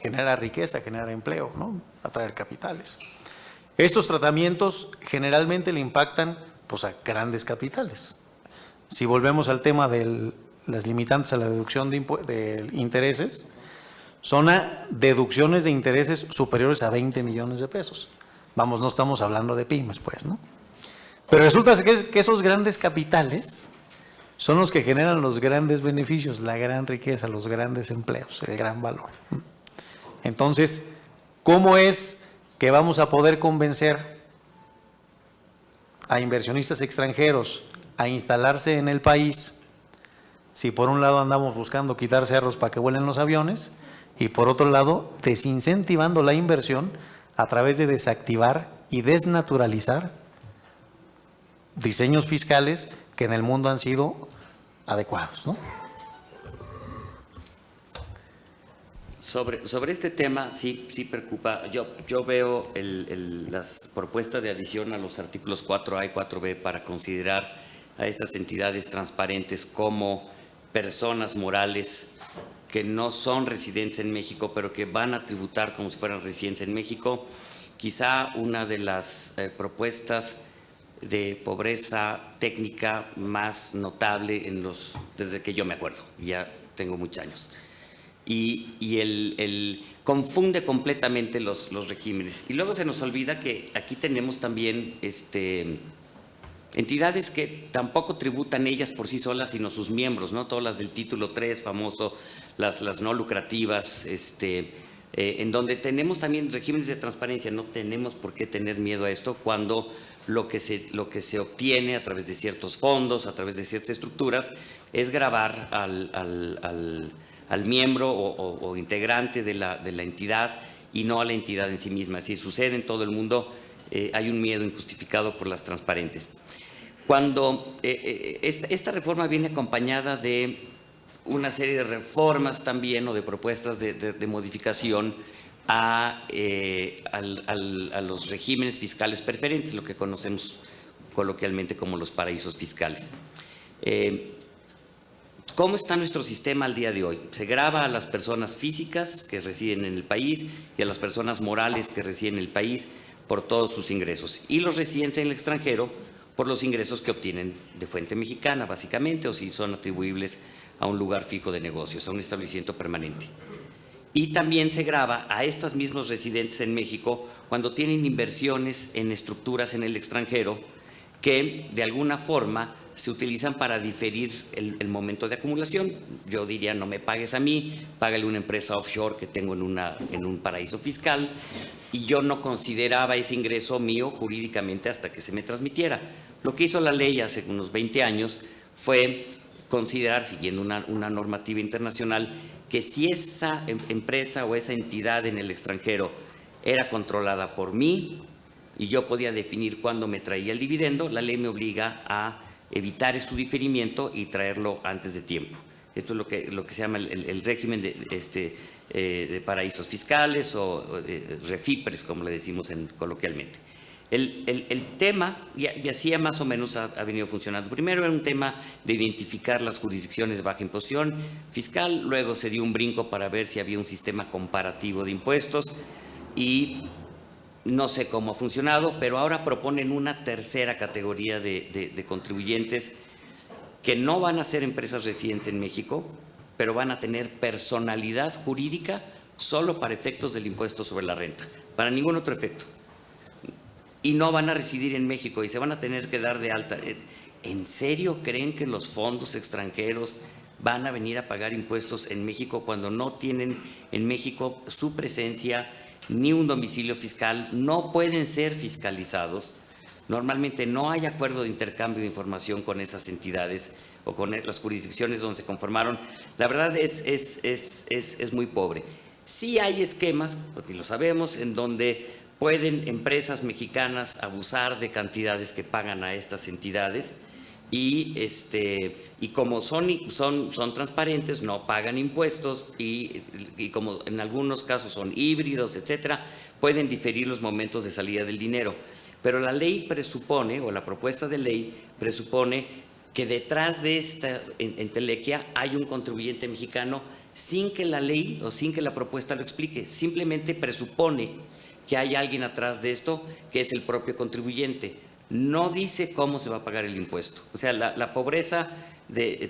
generar riqueza, generar empleo, ¿no? Atraer capitales. Estos tratamientos generalmente le impactan pues, a grandes capitales. Si volvemos al tema de las limitantes a la deducción de intereses, son a deducciones de intereses superiores a 20 millones de pesos. Vamos, no estamos hablando de pymes, pues, ¿no? Pero resulta que esos grandes capitales son los que generan los grandes beneficios, la gran riqueza, los grandes empleos, el gran valor. Entonces, ¿cómo es que vamos a poder convencer a inversionistas extranjeros a instalarse en el país si por un lado andamos buscando quitar cerros para que vuelen los aviones y por otro lado desincentivando la inversión a través de desactivar y desnaturalizar diseños fiscales que en el mundo han sido adecuados, ¿no? Sobre este tema sí preocupa. Yo veo las propuestas de adición a los artículos 4A y 4B para considerar a estas entidades transparentes como personas morales que no son residentes en México, pero que van a tributar como si fueran residentes en México. Quizá una de las propuestas de pobreza técnica más notable desde que yo me acuerdo, ya tengo muchos años. Y confunde completamente los regímenes. Y luego se nos olvida que aquí tenemos también entidades que tampoco tributan ellas por sí solas, sino sus miembros, ¿no? Todas las del título 3, famoso, las no lucrativas, en donde tenemos también regímenes de transparencia. No tenemos por qué tener miedo a esto cuando lo que se obtiene a través de ciertos fondos, a través de ciertas estructuras, es gravar al miembro o integrante de la entidad y no a la entidad en sí misma. Es decir, sucede en todo el mundo, hay un miedo injustificado por las transparentes. Cuando esta reforma viene acompañada de una serie de reformas también o de propuestas de modificación a los regímenes fiscales preferentes, lo que conocemos coloquialmente como los paraísos fiscales. ¿Cómo está nuestro sistema al día de hoy? Se grava a las personas físicas que residen en el país y a las personas morales que residen en el país por todos sus ingresos, y los residentes en el extranjero por los ingresos que obtienen de fuente mexicana, básicamente, o si son atribuibles a un lugar fijo de negocios, a un establecimiento permanente. Y también se grava a estos mismos residentes en México cuando tienen inversiones en estructuras en el extranjero que de alguna forma se utilizan para diferir el momento de acumulación. Yo diría, no me pagues a mí, págale a una empresa offshore que tengo en un paraíso fiscal, y yo no consideraba ese ingreso mío jurídicamente hasta que se me transmitiera. Lo que hizo la ley hace unos 20 años fue considerar, siguiendo una normativa internacional, que si esa empresa o esa entidad en el extranjero era controlada por mí y yo podía definir cuándo me traía el dividendo, la ley me obliga a evitar su diferimiento y traerlo antes de tiempo. Esto es lo que se llama el régimen de paraísos fiscales o de refipres, como le decimos coloquialmente. El tema, y así más o menos ha venido funcionando. Primero era un tema de identificar las jurisdicciones de baja imposición fiscal, luego se dio un brinco para ver si había un sistema comparativo de impuestos y no sé cómo ha funcionado, pero ahora proponen una tercera categoría de contribuyentes que no van a ser empresas residentes en México, pero van a tener personalidad jurídica solo para efectos del impuesto sobre la renta, para ningún otro efecto. Y no van a residir en México y se van a tener que dar de alta. ¿En serio creen que los fondos extranjeros van a venir a pagar impuestos en México cuando no tienen en México su presencia ni un domicilio fiscal? No pueden ser fiscalizados. Normalmente no hay acuerdo de intercambio de información con esas entidades o con las jurisdicciones donde se conformaron. La verdad es muy pobre. Sí hay esquemas, porque lo sabemos, en donde pueden empresas mexicanas abusar de cantidades que pagan a estas entidades y como son transparentes, no pagan impuestos y como en algunos casos son híbridos, etcétera, pueden diferir los momentos de salida del dinero. Pero la ley presupone, o la propuesta de ley presupone, que detrás de esta entelequia hay un contribuyente mexicano sin que la ley o sin que la propuesta lo explique. Simplemente presupone que hay alguien atrás de esto que es el propio contribuyente. No dice cómo se va a pagar el impuesto. O sea, la pobreza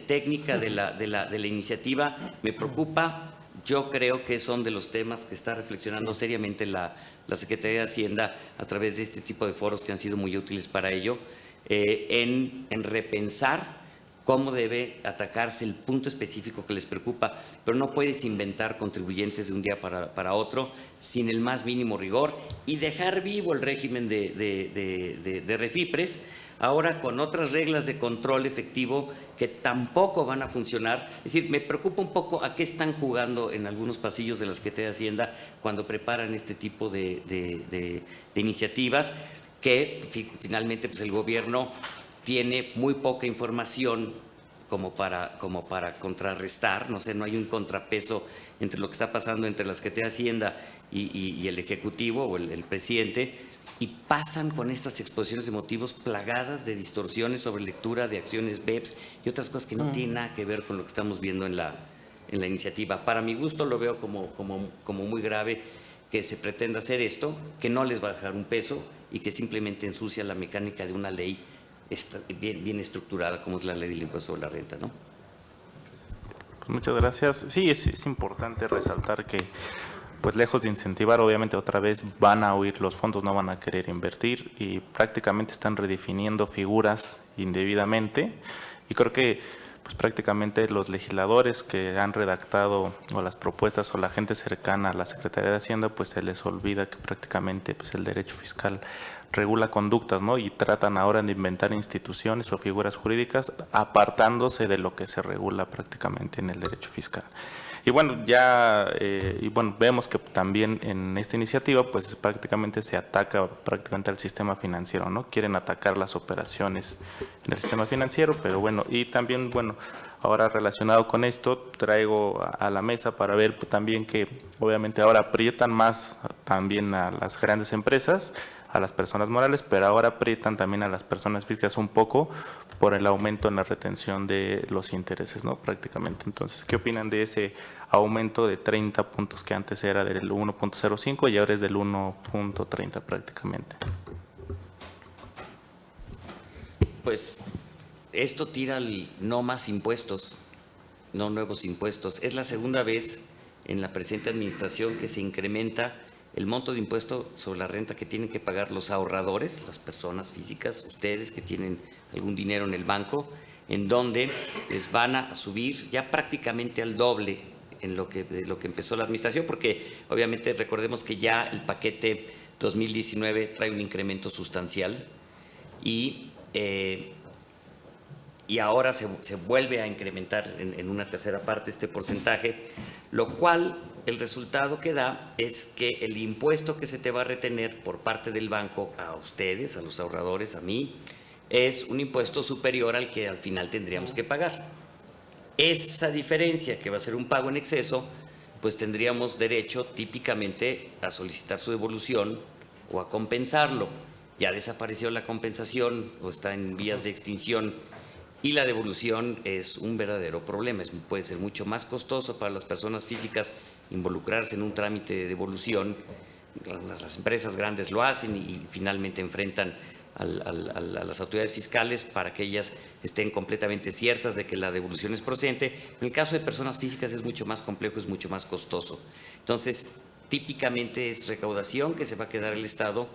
técnica de la iniciativa me preocupa. Yo creo que son de los temas que está reflexionando seriamente la Secretaría de Hacienda a través de este tipo de foros que han sido muy útiles para ello, en repensar cómo debe atacarse el punto específico que les preocupa, pero no puedes inventar contribuyentes de un día para otro sin el más mínimo rigor y dejar vivo el régimen de refipres, ahora con otras reglas de control efectivo que tampoco van a funcionar. Es decir, me preocupa un poco a qué están jugando en algunos pasillos de la Secretaría de Hacienda cuando preparan este tipo de iniciativas que finalmente pues, el gobierno tiene muy poca información como para contrarrestar, no sé, no hay un contrapeso entre lo que está pasando entre la Secretaría de Hacienda y el Ejecutivo o el presidente, y pasan con estas exposiciones de motivos plagadas de distorsiones sobre lectura de acciones BEPS y otras cosas que no tienen nada que ver con lo que estamos viendo en la iniciativa. Para mi gusto lo veo como muy grave que se pretenda hacer esto, que no les va a dejar un peso y que simplemente ensucia la mecánica de una ley bien estructurada como es la ley del impuesto sobre la renta, ¿no? Pues muchas gracias. Sí, es importante resaltar que, pues lejos de incentivar, obviamente otra vez van a huir los fondos, no van a querer invertir y prácticamente están redefiniendo figuras indebidamente. Y creo que pues prácticamente los legisladores que han redactado o las propuestas o la gente cercana a la Secretaría de Hacienda, pues se les olvida que prácticamente pues el derecho fiscal regula conductas, ¿no? Y tratan ahora de inventar instituciones o figuras jurídicas apartándose de lo que se regula prácticamente en el derecho fiscal. Y bueno, vemos que también en esta iniciativa pues prácticamente se ataca prácticamente al sistema financiero, ¿no? Quieren atacar las operaciones en el sistema financiero, pero bueno, y también, bueno, ahora relacionado con esto traigo a la mesa para ver también que obviamente ahora aprietan más también a las grandes empresas, a las personas morales, pero ahora aprietan también a las personas físicas un poco por el aumento en la retención de los intereses, ¿no? Prácticamente. Entonces, ¿qué opinan de ese aumento de 30 puntos que antes era del 1.05 y ahora es del 1.30 prácticamente? Pues esto tira no más impuestos, no nuevos impuestos. Es la segunda vez en la presente administración que se incrementa el monto de impuesto sobre la renta que tienen que pagar los ahorradores, las personas físicas, ustedes que tienen algún dinero en el banco, en donde les van a subir ya prácticamente al doble de lo que empezó la administración, porque obviamente recordemos que ya el paquete 2019 trae un incremento sustancial y ahora se vuelve a incrementar en una tercera parte este porcentaje, lo cual el resultado que da es que el impuesto que se te va a retener por parte del banco a ustedes, a los ahorradores, a mí, es un impuesto superior al que al final tendríamos que pagar. Esa diferencia, que va a ser un pago en exceso, pues tendríamos derecho típicamente a solicitar su devolución o a compensarlo. ya desapareció la compensación o está en vías de extinción, y la devolución es un verdadero problema. Puede ser mucho más costoso para las personas físicas involucrarse en un trámite de devolución. Las empresas grandes lo hacen y finalmente enfrentan a las autoridades fiscales para que ellas estén completamente ciertas de que la devolución es procedente. En el caso de personas físicas es mucho más complejo, es mucho más costoso. Entonces, típicamente es recaudación que se va a quedar el Estado,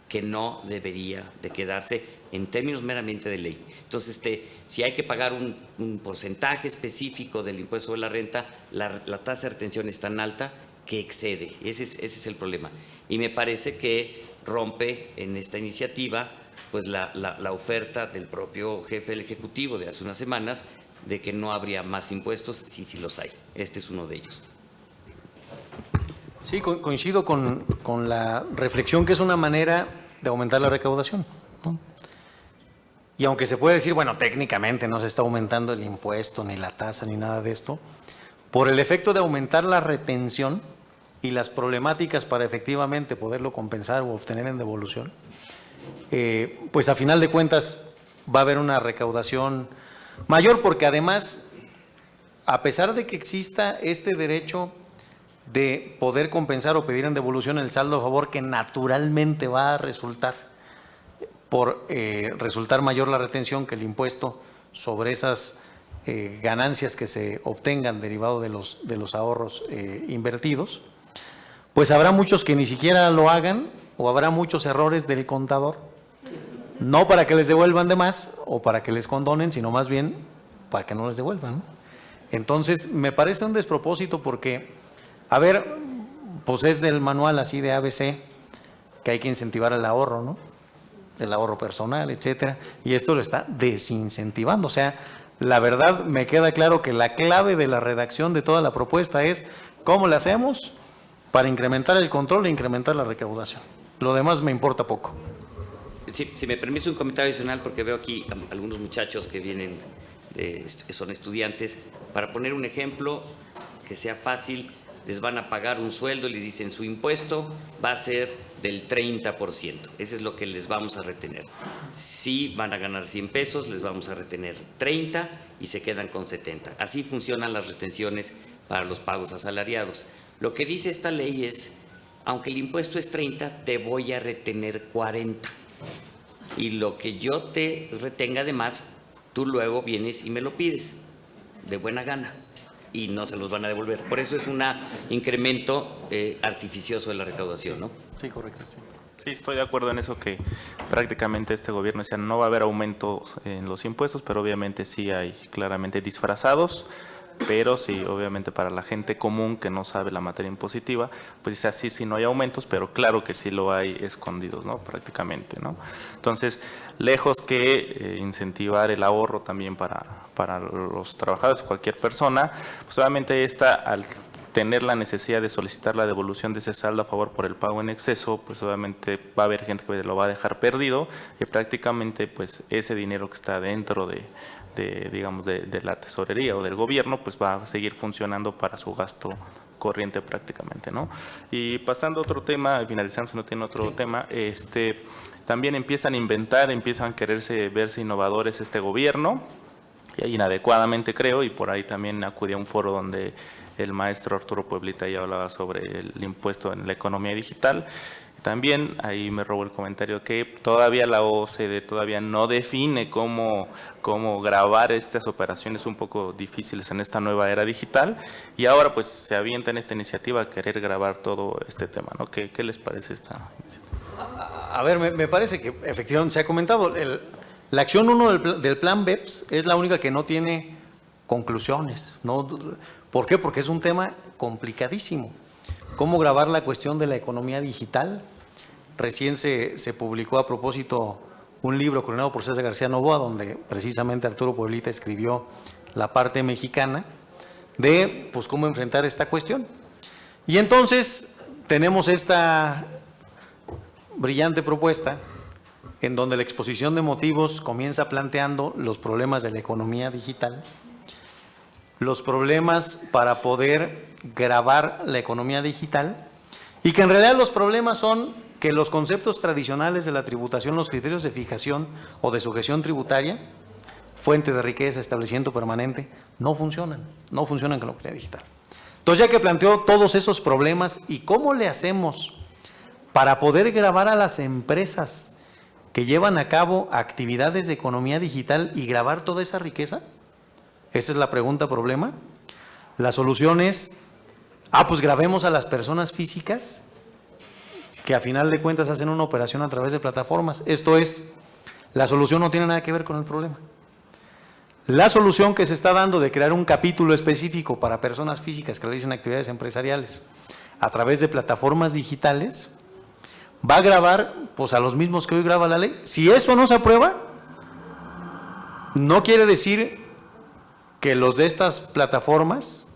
que no debería de quedarse en términos meramente de ley. Entonces, si hay que pagar un porcentaje específico del impuesto sobre la renta, la tasa de retención es tan alta que excede. Ese es el problema. Y me parece que rompe en esta iniciativa pues la oferta del propio jefe del Ejecutivo de hace unas semanas de que no habría más impuestos, sí los hay. Este es uno de ellos. Sí, coincido con la reflexión que es una manera de aumentar la recaudación, ¿no? Y aunque se puede decir, bueno, técnicamente no se está aumentando el impuesto, ni la tasa, ni nada de esto, por el efecto de aumentar la retención y las problemáticas para efectivamente poderlo compensar o obtener en devolución, pues a final de cuentas va a haber una recaudación mayor, porque además, a pesar de que exista este derecho de poder compensar o pedir en devolución el saldo a favor, que naturalmente va a resultar por resultar mayor la retención que el impuesto sobre esas ganancias que se obtengan derivado de los ahorros invertidos, pues habrá muchos que ni siquiera lo hagan, o habrá muchos errores del contador, no para que les devuelvan de más o para que les condonen, sino más bien para que no les devuelvan, ¿no? Entonces, me parece un despropósito porque, a ver, pues es del manual así de ABC que hay que incentivar el ahorro, ¿no? El ahorro personal, etcétera, y esto lo está desincentivando. O sea, la verdad me queda claro que la clave de la redacción de toda la propuesta es cómo le hacemos para incrementar el control e incrementar la recaudación. Lo demás me importa poco. Sí, si me permite un comentario adicional, porque veo aquí algunos muchachos que vienen, son estudiantes. Para poner un ejemplo que sea fácil, les van a pagar un sueldo y les dicen su impuesto va a ser del 30%. Ese es lo que les vamos a retener. Si van a ganar 100 pesos, les vamos a retener 30 y se quedan con 70. Así funcionan las retenciones para los pagos asalariados. Lo que dice esta ley es, aunque el impuesto es 30, te voy a retener 40. Y lo que yo te retenga de más, tú luego vienes y me lo pides de buena gana y no se los van a devolver. Por eso es un incremento artificioso de la recaudación, ¿no? Sí, correcto, sí. Sí, estoy de acuerdo en eso, que prácticamente este gobierno decía no va a haber aumentos en los impuestos, pero obviamente sí hay claramente disfrazados. Pero sí, obviamente para la gente común que no sabe la materia impositiva, pues dice así, sí no hay aumentos, pero claro que sí lo hay escondidos, ¿no? Prácticamente, ¿no? Entonces, lejos que incentivar el ahorro también para los trabajadores, cualquier persona, pues obviamente al tener la necesidad de solicitar la devolución de ese saldo a favor por el pago en exceso, pues obviamente va a haber gente que lo va a dejar perdido y prácticamente pues ese dinero que está dentro de la tesorería o del gobierno, pues va a seguir funcionando para su gasto corriente prácticamente, ¿no? Y pasando a otro tema, finalizando si no tiene otro tema, también empiezan a inventar, empiezan a verse innovadores este gobierno, y inadecuadamente creo, y por ahí también acudí a un foro donde el maestro Arturo Pueblita ya hablaba sobre el impuesto en la economía digital. También ahí me robó el comentario que todavía la OCDE todavía no define cómo grabar estas operaciones un poco difíciles en esta nueva era digital, y ahora pues se avienta en esta iniciativa a querer grabar todo este tema, ¿no? ¿Qué les parece esta iniciativa? A ver, me parece que efectivamente se ha comentado, la acción 1 del plan BEPS es la única que no tiene conclusiones, ¿no? ¿Por qué? Porque es un tema complicadísimo. ¿Cómo grabar la cuestión de la economía digital? Recién se publicó a propósito un libro coordinado por César García Novoa, donde precisamente Arturo Pueblita escribió la parte mexicana de pues cómo enfrentar esta cuestión. Y entonces tenemos esta brillante propuesta en donde la exposición de motivos comienza planteando los problemas de la economía digital, los problemas para poder grabar la economía digital, y que en realidad los problemas son que los conceptos tradicionales de la tributación, los criterios de fijación o de sujeción tributaria, fuente de riqueza, establecimiento permanente, no funcionan con la economía digital. Entonces, ya que planteó todos esos problemas, ¿y cómo le hacemos para poder gravar a las empresas que llevan a cabo actividades de economía digital y gravar toda esa riqueza? Esa es la pregunta problema. La solución es, pues gravemos a las personas físicas que a final de cuentas hacen una operación a través de plataformas. Esto es, la solución no tiene nada que ver con el problema. La solución que se está dando de crear un capítulo específico para personas físicas que realicen actividades empresariales a través de plataformas digitales va a gravar pues a los mismos que hoy graba la ley. Si eso no se aprueba, no quiere decir que los de estas plataformas,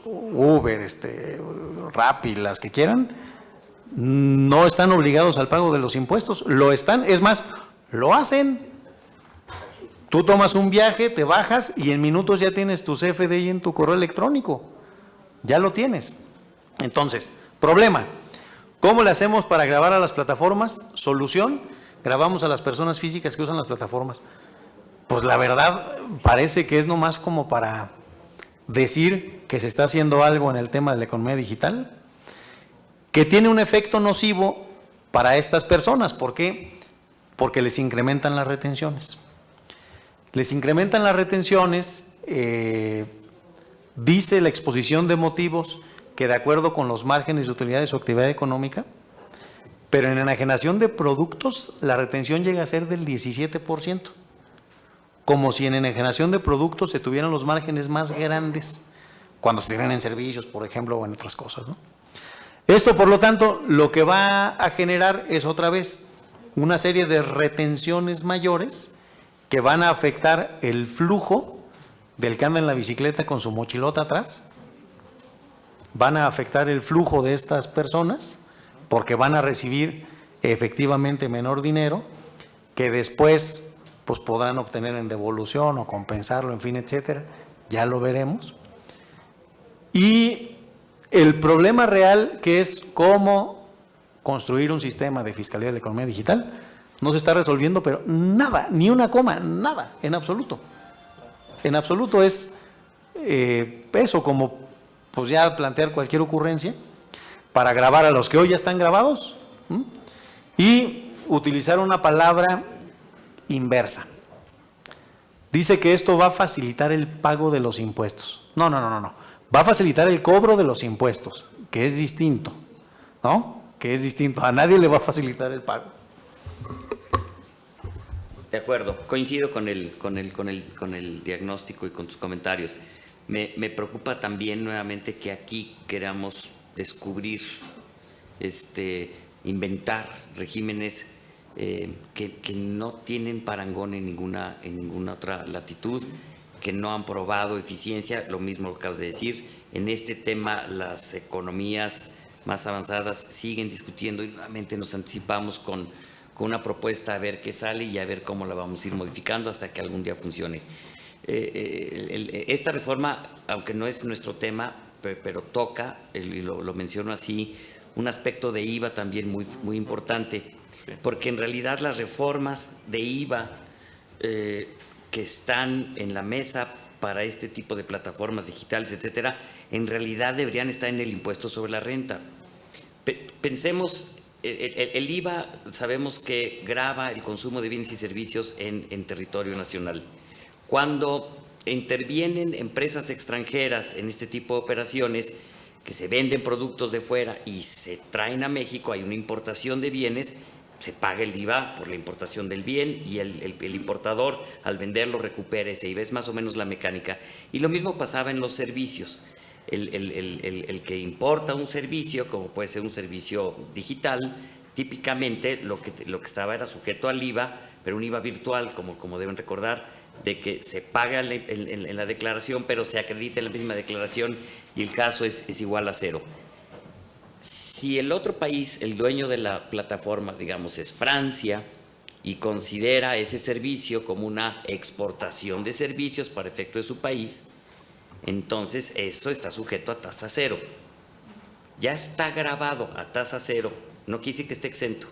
Uber, Rappi, las que quieran, no están obligados al pago de los impuestos. Lo están, es más, lo hacen. Tú tomas un viaje, te bajas y en minutos ya tienes tu CFDI en tu correo electrónico. Ya lo tienes. Entonces, problema. ¿Cómo le hacemos para grabar a las plataformas? Solución, grabamos a las personas físicas que usan las plataformas. Pues la verdad parece que es nomás como para decir que se está haciendo algo en el tema de la economía digital, que tiene un efecto nocivo para estas personas. ¿Por qué? Porque les incrementan las retenciones. Les incrementan las retenciones, dice la exposición de motivos que de acuerdo con los márgenes de utilidad de su actividad económica, pero en enajenación de productos la retención llega a ser del 17%, como si en enajenación de productos se tuvieran los márgenes más grandes, cuando se tienen en servicios, por ejemplo, o en otras cosas, ¿no? Esto, por lo tanto, lo que va a generar es otra vez una serie de retenciones mayores que van a afectar el flujo del que anda en la bicicleta con su mochilota atrás, van a afectar el flujo de estas personas porque van a recibir efectivamente menor dinero que después pues podrán obtener en devolución o compensarlo, en fin, etcétera, ya lo veremos. Y el problema real, que es cómo construir un sistema de fiscalidad de la economía digital, no se está resolviendo, pero nada, ni una coma, nada, en absoluto. En absoluto es eso, como pues ya plantear cualquier ocurrencia para grabar a los que hoy ya están grabados, ¿m? Y utilizar una palabra inversa. Dice que esto va a facilitar el pago de los impuestos. No. Va a facilitar el cobro de los impuestos, que es distinto, ¿no? Que es distinto. A nadie le va a facilitar el pago. De acuerdo, coincido con el diagnóstico y con tus comentarios. Me preocupa también nuevamente que aquí queramos descubrir, inventar regímenes que no tienen parangón en ninguna otra latitud, que no han probado eficiencia. Lo mismo lo acabas de decir. En este tema las economías más avanzadas siguen discutiendo y nuevamente nos anticipamos con una propuesta a ver qué sale y a ver cómo la vamos a ir modificando hasta que algún día funcione. Esta reforma, aunque no es nuestro tema, pero toca, y lo menciono así, un aspecto de IVA también muy importante, porque en realidad las reformas de IVA que están en la mesa para este tipo de plataformas digitales, etcétera, en realidad deberían estar en el impuesto sobre la renta. Pensemos, el IVA sabemos que grava el consumo de bienes y servicios en territorio nacional. Cuando intervienen empresas extranjeras en este tipo de operaciones, que se venden productos de fuera y se traen a México, hay una importación de bienes, se paga el IVA por la importación del bien y el importador al venderlo recupera ese IVA. Es más o menos la mecánica. Y lo mismo pasaba en los servicios. El que importa un servicio, como puede ser un servicio digital, típicamente lo que estaba era sujeto al IVA, pero un IVA virtual, como deben recordar, de que se paga en la declaración, pero se acredita en la misma declaración y el caso es igual a cero. Si el otro país, el dueño de la plataforma, digamos, es Francia, y considera ese servicio como una exportación de servicios para efecto de su país, entonces eso está sujeto a tasa cero. ya está grabado a tasa cero, no quiere decir que esté exento,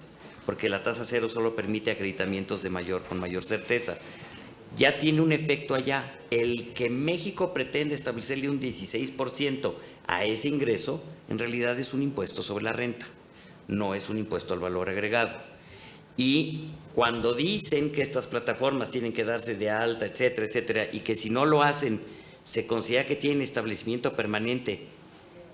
porque la tasa cero solo permite acreditamientos con mayor certeza. Ya tiene un efecto allá. El que México pretende establecerle un 16% a ese ingreso, en realidad es un impuesto sobre la renta, no es un impuesto al valor agregado. Y cuando dicen que estas plataformas tienen que darse de alta, etcétera, etcétera, y que si no lo hacen, se considera que tienen establecimiento permanente,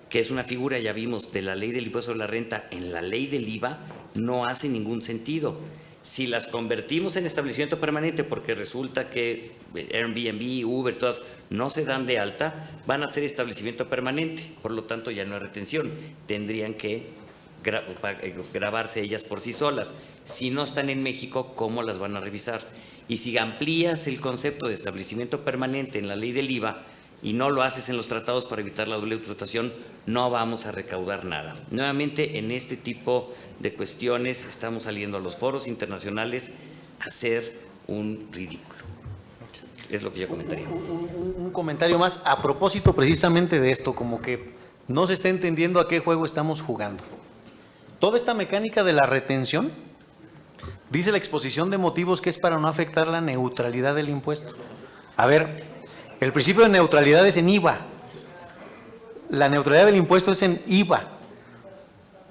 que es una figura, ya vimos, de la ley del impuesto sobre la renta en la ley del IVA, no hace ningún sentido. Si las convertimos en establecimiento permanente porque resulta que Airbnb, Uber, todas no se dan de alta, van a ser establecimiento permanente, por lo tanto ya no hay retención, tendrían que grabarse ellas por sí solas. Si no están en México, ¿cómo las van a revisar? Y si amplías el concepto de establecimiento permanente en la ley del IVA y no lo haces en los tratados para evitar la doble tributación, no vamos a recaudar nada. Nuevamente, en este tipo de cuestiones estamos saliendo a los foros internacionales a hacer un ridículo. Es lo que yo comentaría. Un comentario más a propósito precisamente de esto, como que no se está entendiendo a qué juego estamos jugando. Toda esta mecánica de la retención, dice la exposición de motivos que es para no afectar la neutralidad del impuesto. A ver, el principio de neutralidad es en IVA. La neutralidad del impuesto es en IVA,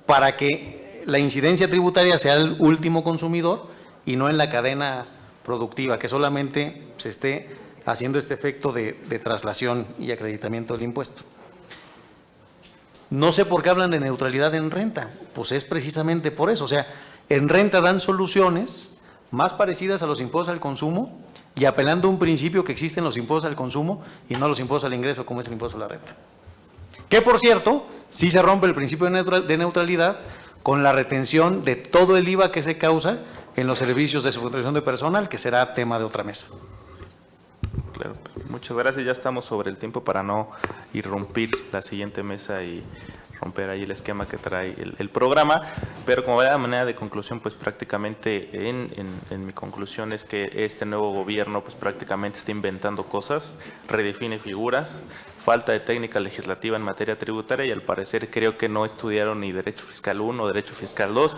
para que la incidencia tributaria sea el último consumidor y no en la cadena productiva, que solamente se esté haciendo este efecto de traslación y acreditamiento del impuesto. No sé por qué hablan de neutralidad en renta, pues es precisamente por eso. O sea, en renta dan soluciones más parecidas a los impuestos al consumo y apelando a un principio que existen los impuestos al consumo y no los impuestos al ingreso, como es el impuesto a la renta. Que, por cierto, sí se rompe el principio de neutralidad con la retención de todo el IVA que se causa en los servicios de subcontratación de personal, que será tema de otra mesa. Claro, muchas gracias. Ya estamos sobre el tiempo para no irrumpir la siguiente mesa y romper ahí el esquema que trae el programa, pero como de manera de conclusión, pues prácticamente en mi conclusión es que este nuevo gobierno pues prácticamente está inventando cosas, redefine figuras, falta de técnica legislativa en materia tributaria y al parecer creo que no estudiaron ni Derecho Fiscal 1 o Derecho Fiscal 2,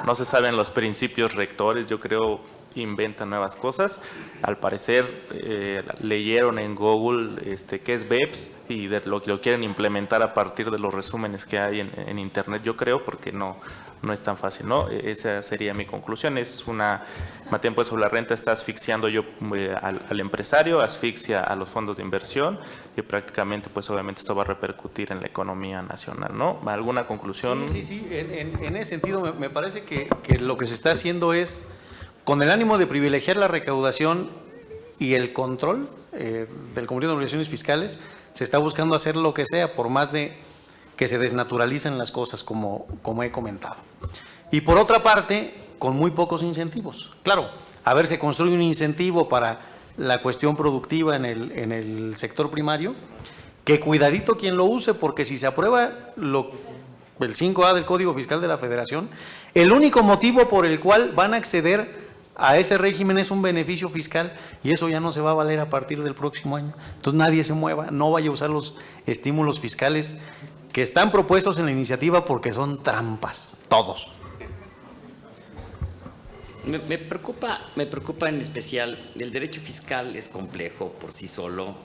no se saben los principios rectores, yo creo inventan nuevas cosas. Al parecer leyeron en Google qué es BEPS y lo quieren implementar a partir de los resúmenes que hay en Internet, yo creo, porque no es tan fácil, ¿no? Esa sería mi conclusión. Es una materia pues, sobre la renta está asfixiando al empresario, asfixia a los fondos de inversión y prácticamente, pues obviamente esto va a repercutir en la economía nacional, ¿no? ¿Alguna conclusión? Sí. En ese sentido me parece que lo que se está haciendo es con el ánimo de privilegiar la recaudación y el control del cumplimiento de obligaciones fiscales, se está buscando hacer lo que sea, por más de que se desnaturalicen las cosas, como he comentado. Y por otra parte, con muy pocos incentivos. Claro, a ver, se construye un incentivo para la cuestión productiva en el sector primario, que cuidadito quien lo use, porque si se aprueba el 5A del Código Fiscal de la Federación, el único motivo por el cual van a acceder a ese régimen es un beneficio fiscal y eso ya no se va a valer a partir del próximo año. Entonces nadie se mueva, no vaya a usar los estímulos fiscales que están propuestos en la iniciativa porque son trampas, todos. Me preocupa en especial, el derecho fiscal es complejo por sí solo,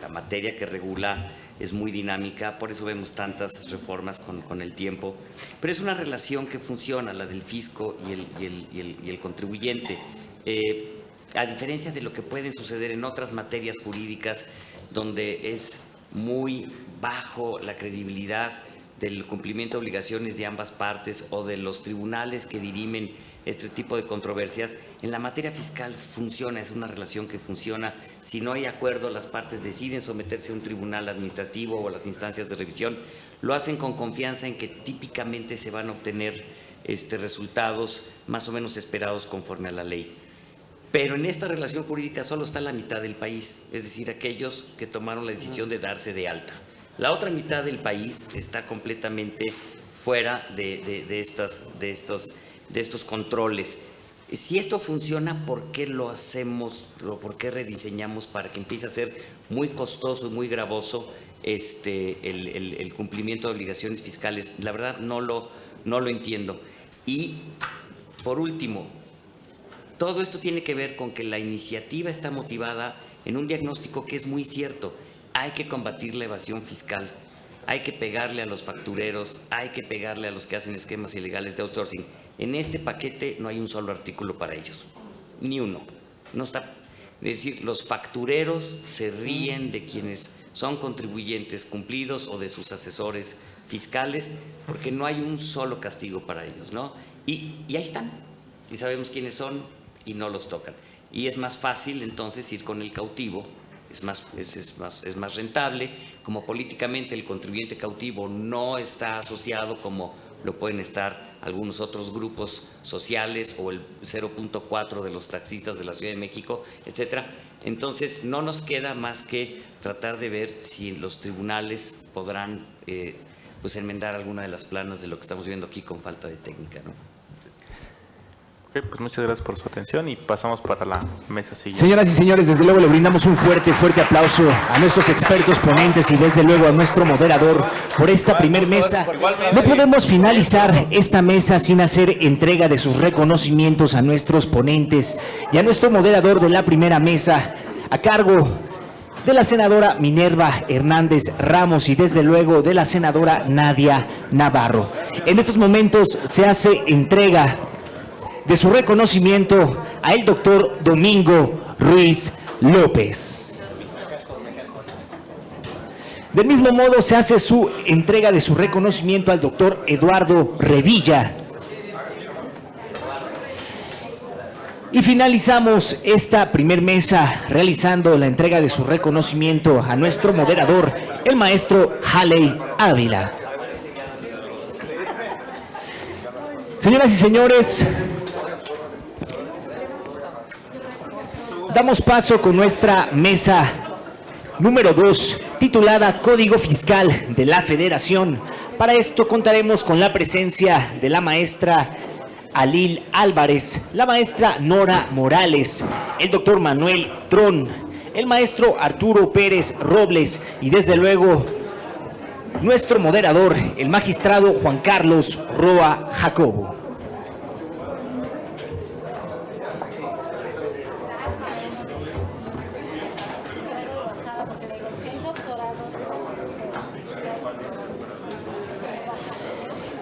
la materia que regula es muy dinámica, por eso vemos tantas reformas con el tiempo, pero es una relación que funciona, la del fisco y el contribuyente. A diferencia de lo que puede suceder en otras materias jurídicas, donde es muy bajo la credibilidad del cumplimiento de obligaciones de ambas partes o de los tribunales que dirimen este tipo de controversias, en la materia fiscal funciona, es una relación que funciona. Si no hay acuerdo, las partes deciden someterse a un tribunal administrativo o a las instancias de revisión, lo hacen con confianza en que típicamente se van a obtener resultados más o menos esperados conforme a la ley. Pero en esta relación jurídica solo está la mitad del país, es decir, aquellos que tomaron la decisión de darse de alta. La otra mitad del país está completamente fuera de estos controles. Si esto funciona, ¿por qué lo hacemos o por qué rediseñamos para que empiece a ser muy costoso y muy gravoso el cumplimiento de obligaciones fiscales? La verdad no lo entiendo. Y por último, todo esto tiene que ver con que la iniciativa está motivada en un diagnóstico que es muy cierto. Hay que combatir la evasión fiscal, hay que pegarle a los factureros, hay que pegarle a los que hacen esquemas ilegales de outsourcing. En este paquete no hay un solo artículo para ellos, ni uno. No está. Es decir, los factureros se ríen de quienes son contribuyentes cumplidos o de sus asesores fiscales, porque no hay un solo castigo para ellos, ¿no? Y ahí están, y sabemos quiénes son y no los tocan. Y es más fácil entonces ir con el cautivo, es más rentable, como políticamente el contribuyente cautivo no está asociado como lo pueden estar algunos otros grupos sociales o el 0.4 de los taxistas de la Ciudad de México, etcétera. Entonces no nos queda más que tratar de ver si los tribunales podrán pues enmendar alguna de las planas de lo que estamos viendo aquí con falta de técnica, ¿no? Ok, pues muchas gracias por su atención y pasamos para la mesa siguiente. Señoras y señores, desde luego le brindamos un fuerte aplauso a nuestros expertos ponentes y desde luego a nuestro moderador por esta primer mesa. No podemos finalizar esta mesa sin hacer entrega de sus reconocimientos a nuestros ponentes y a nuestro moderador de la primera mesa, a cargo de la senadora Minerva Hernández Ramos y desde luego de la senadora Nadia Navarro. En estos momentos se hace entrega de su reconocimiento a el doctor Domingo Ruiz López. Del mismo modo se hace su entrega de su reconocimiento al doctor Eduardo Revilla. Y finalizamos esta primer mesa realizando la entrega de su reconocimiento a nuestro moderador, el maestro Haley Ávila. Señoras y señores, damos paso con nuestra mesa número 2, titulada Código Fiscal de la Federación. Para esto contaremos con la presencia de la maestra Alil Álvarez, la maestra Nora Morales, el doctor Manuel Trón, el maestro Arturo Pérez Robles y desde luego nuestro moderador, el magistrado Juan Carlos Roa Jacobo.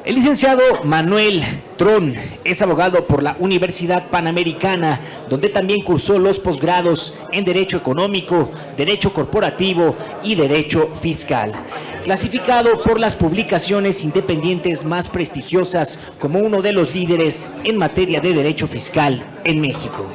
El licenciado Manuel Trón es abogado por la Universidad Panamericana, donde también cursó los posgrados en Derecho Económico, Derecho Corporativo y Derecho Fiscal. Clasificado por las publicaciones independientes más prestigiosas como uno de los líderes en materia de Derecho Fiscal en México.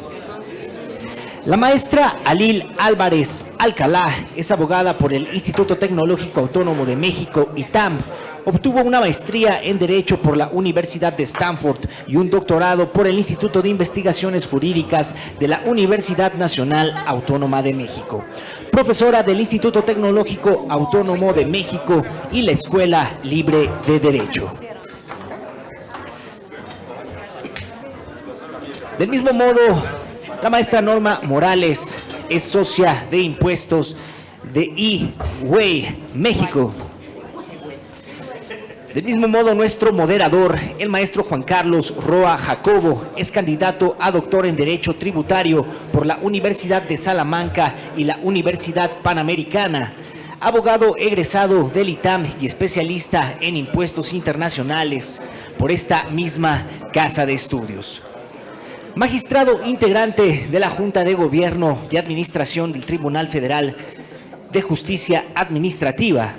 La maestra Alil Álvarez Alcalá es abogada por el Instituto Tecnológico Autónomo de México, ITAM. Obtuvo una maestría en Derecho por la Universidad de Stanford y un doctorado por el Instituto de Investigaciones Jurídicas de la Universidad Nacional Autónoma de México. Profesora del Instituto Tecnológico Autónomo de México y la Escuela Libre de Derecho. Del mismo modo, la maestra Norma Morales es socia de impuestos de E-Way México. Del mismo modo, nuestro moderador, el maestro Juan Carlos Roa Jacobo, es candidato a doctor en Derecho Tributario por la Universidad de Salamanca y la Universidad Panamericana, abogado egresado del ITAM y especialista en impuestos internacionales por esta misma casa de estudios. Magistrado integrante de la Junta de Gobierno y Administración del Tribunal Federal de Justicia Administrativa.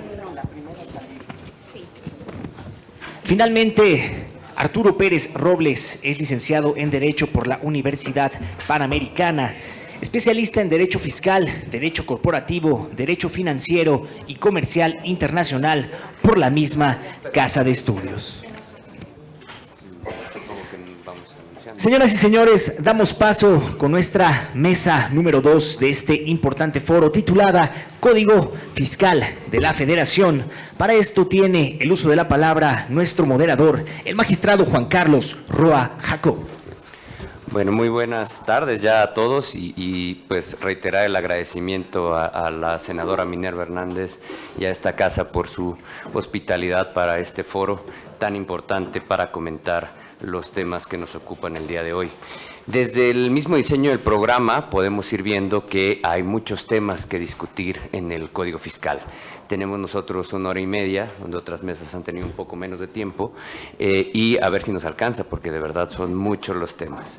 Finalmente, Arturo Pérez Robles es licenciado en Derecho por la Universidad Panamericana, especialista en Derecho Fiscal, Derecho Corporativo, Derecho Financiero y Comercial Internacional por la misma Casa de Estudios. Señoras y señores, damos paso con nuestra mesa número 2 de este importante foro titulada Código Fiscal de la Federación. Para esto tiene el uso de la palabra nuestro moderador, el magistrado Juan Carlos Roa Jacob. Bueno, muy buenas tardes ya a todos y pues reiterar el agradecimiento a la senadora Minerva Hernández y a esta casa por su hospitalidad para este foro tan importante para comentar los temas que nos ocupan el día de hoy. Desde el mismo diseño del programa podemos ir viendo que hay muchos temas que discutir en el Código Fiscal. Tenemos nosotros 1 hora y media, donde otras mesas han tenido un poco menos de tiempo, y a ver si nos alcanza, porque de verdad son muchos los temas.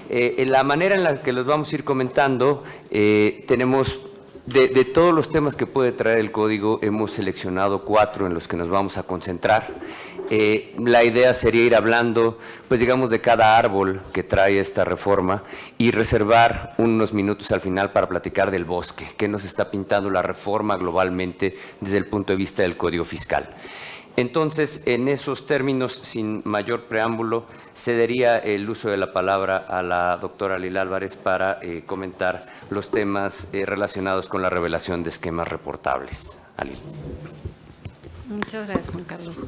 La manera en la que los vamos a ir comentando, tenemos de todos los temas que puede traer el Código, hemos seleccionado 4 en los que nos vamos a concentrar. La idea sería ir hablando, pues digamos, de cada árbol que trae esta reforma y reservar unos minutos al final para platicar del bosque, que nos está pintando la reforma globalmente desde el punto de vista del Código Fiscal. Entonces, en esos términos, sin mayor preámbulo, cedería el uso de la palabra a la doctora Lila Álvarez para comentar los temas relacionados con la revelación de esquemas reportables. Alil. Muchas gracias, Juan Carlos.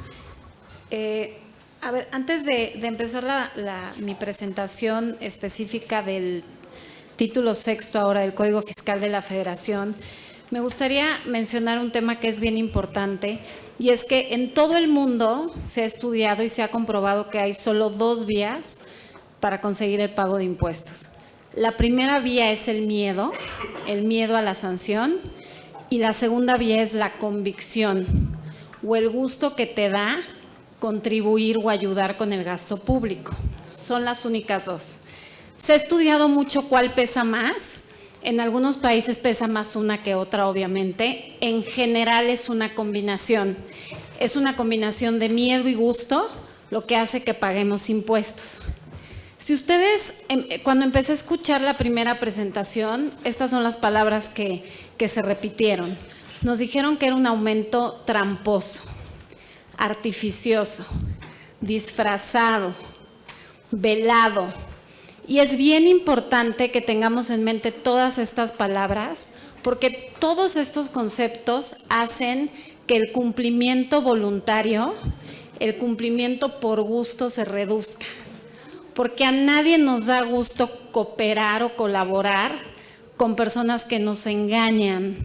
A ver, antes de empezar mi presentación específica del título 6º ahora del Código Fiscal de la Federación, me gustaría mencionar un tema que es bien importante, y es que en todo el mundo se ha estudiado y se ha comprobado que hay solo 2 vías para conseguir el pago de impuestos. La primera vía es el miedo a la sanción, y la segunda vía es la convicción o el gusto que te da contribuir o ayudar con el gasto público. Son las únicas 2. Se ha estudiado mucho cuál pesa más. En algunos países pesa más una que otra, obviamente. En general es una combinación. Es una combinación de miedo y gusto lo que hace que paguemos impuestos. Si ustedes, cuando empecé a escuchar la primera presentación, estas son las palabras que se repitieron. Nos dijeron que era un aumento tramposo, artificioso, disfrazado, velado. Y es bien importante que tengamos en mente todas estas palabras, porque todos estos conceptos hacen que el cumplimiento voluntario, el cumplimiento por gusto se reduzca. Porque a nadie nos da gusto cooperar o colaborar con personas que nos engañan,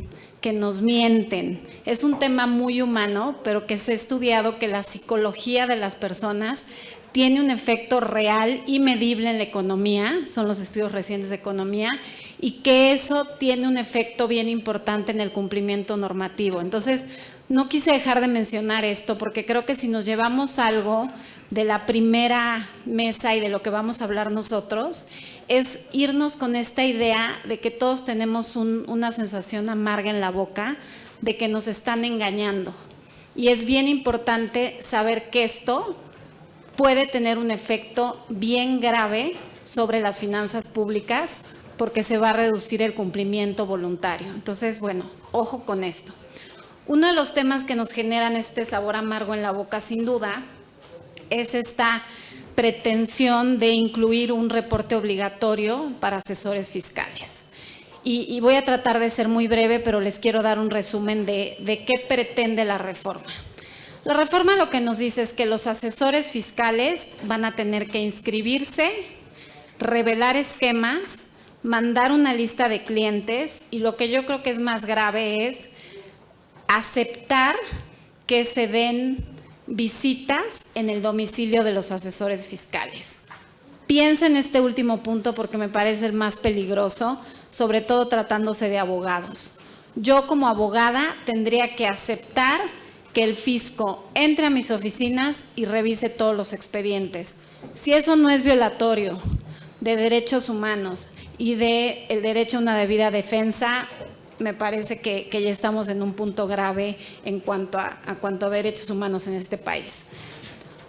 que nos mienten. Es un tema muy humano, pero que se ha estudiado que la psicología de las personas tiene un efecto real y medible en la economía, son los estudios recientes de economía, y que eso tiene un efecto bien importante en el cumplimiento normativo. Entonces, no quise dejar de mencionar esto, porque creo que si nos llevamos algo de la primera mesa y de lo que vamos a hablar nosotros, es irnos con esta idea de que todos tenemos una sensación amarga en la boca, de que nos están engañando. Y es bien importante saber que esto puede tener un efecto bien grave sobre las finanzas públicas, porque se va a reducir el cumplimiento voluntario. Entonces, bueno, ojo con esto. Uno de los temas que nos generan este sabor amargo en la boca, sin duda, es esta pretensión de incluir un reporte obligatorio para asesores fiscales. Y voy a tratar de ser muy breve, pero les quiero dar un resumen de qué pretende la reforma. La reforma lo que nos dice es que los asesores fiscales van a tener que inscribirse, revelar esquemas, mandar una lista de clientes, y lo que yo creo que es más grave es aceptar que se den visitas en el domicilio de los asesores fiscales. Piensa en este último punto porque me parece el más peligroso, sobre todo tratándose de abogados. Yo como abogada tendría que aceptar que el fisco entre a mis oficinas y revise todos los expedientes. Si eso no es violatorio de derechos humanos y del derecho a una debida defensa, me parece que ya estamos en un punto grave en cuanto a derechos humanos en este país.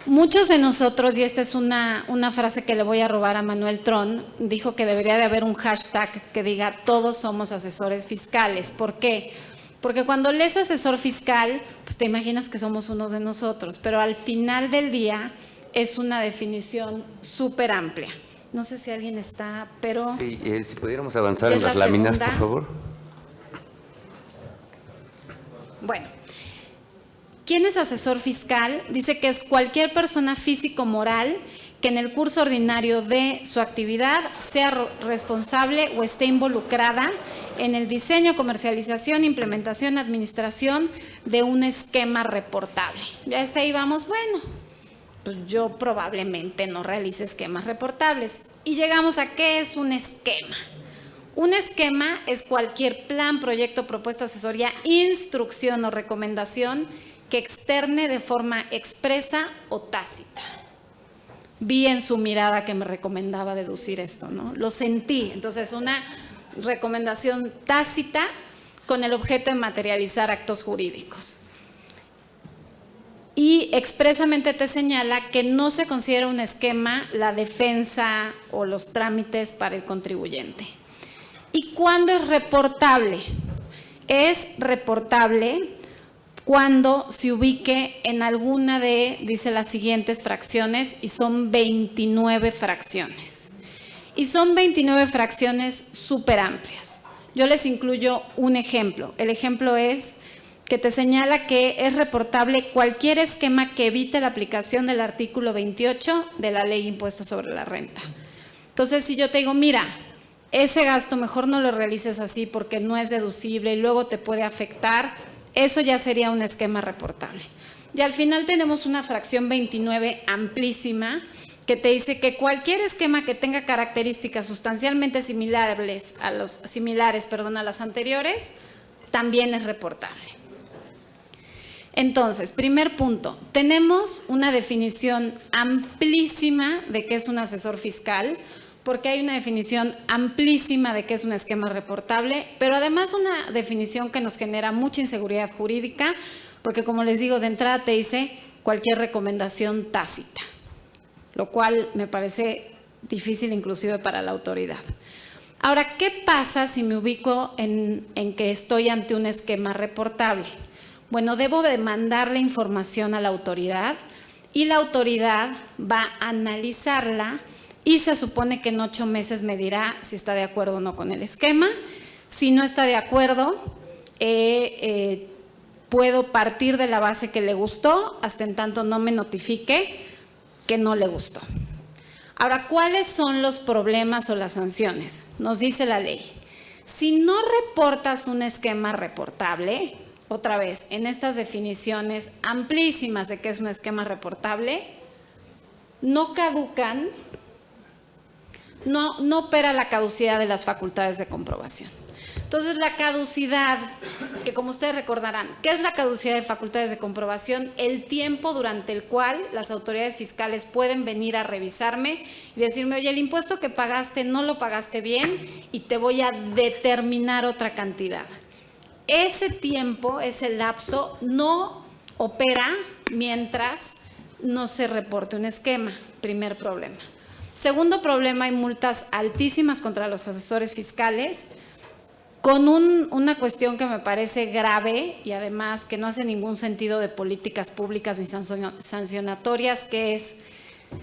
Muchos de nosotros, y esta es una frase que le voy a robar a Manuel Tron, dijo que debería de haber un hashtag que diga todos somos asesores fiscales. ¿Por qué? Porque cuando lees asesor fiscal, pues te imaginas que somos unos de nosotros, pero al final del día es una definición súper amplia. No sé si alguien está, pero... Sí, si pudiéramos avanzar en las láminas, por favor. Bueno, ¿quién es asesor fiscal? Dice que es cualquier persona físico-moral que en el curso ordinario de su actividad sea responsable o esté involucrada en el diseño, comercialización, implementación, administración de un esquema reportable. Ya hasta ahí vamos, bueno, pues yo probablemente no realice esquemas reportables. Y llegamos a ¿qué es un esquema? Un esquema es cualquier plan, proyecto, propuesta, asesoría, instrucción o recomendación que externe de forma expresa o tácita. Vi en su mirada que me recomendaba deducir esto, ¿no? Lo sentí. Entonces, una recomendación tácita con el objeto de materializar actos jurídicos. Y expresamente te señala que no se considera un esquema la defensa o los trámites para el contribuyente. ¿Y cuándo es reportable? Es reportable cuando se ubique en alguna de, dice, las siguientes fracciones, y son 29 fracciones. Y son 29 fracciones súper amplias. Yo les incluyo un ejemplo. El ejemplo es que te señala que es reportable cualquier esquema que evite la aplicación del artículo 28 de la Ley de Impuestos sobre la Renta. Entonces, si yo te digo, mira, ese gasto mejor no lo realices así porque no es deducible y luego te puede afectar, eso ya sería un esquema reportable. Y al final tenemos una fracción 29 amplísima que te dice que cualquier esquema que tenga características sustancialmente similares a las anteriores, también es reportable. Entonces, primer punto, tenemos una definición amplísima de qué es un asesor fiscal, porque hay una definición amplísima de qué es un esquema reportable, pero además una definición que nos genera mucha inseguridad jurídica, porque como les digo, de entrada te dice cualquier recomendación tácita, lo cual me parece difícil inclusive para la autoridad. Ahora, ¿qué pasa si me ubico en que estoy ante un esquema reportable? Bueno, debo de mandarle información a la autoridad y la autoridad va a analizarla y se supone que en 8 meses me dirá si está de acuerdo o no con el esquema. Si no está de acuerdo, puedo partir de la base que le gustó hasta en tanto no me notifique que no le gustó. Ahora, ¿cuáles son los problemas o las sanciones? Nos dice la ley. Si no reportas un esquema reportable, otra vez, en estas definiciones amplísimas de qué es un esquema reportable, no caducan, no opera la caducidad de las facultades de comprobación. Entonces, la caducidad, que como ustedes recordarán, ¿qué es la caducidad de facultades de comprobación? El tiempo durante el cual las autoridades fiscales pueden venir a revisarme y decirme, oye, el impuesto que pagaste no lo pagaste bien y te voy a determinar otra cantidad. Ese tiempo, ese lapso, no opera mientras no se reporte un esquema. Primer problema. Segundo problema, hay multas altísimas contra los asesores fiscales, con una cuestión que me parece grave y además que no hace ningún sentido de políticas públicas ni sancionatorias, que es,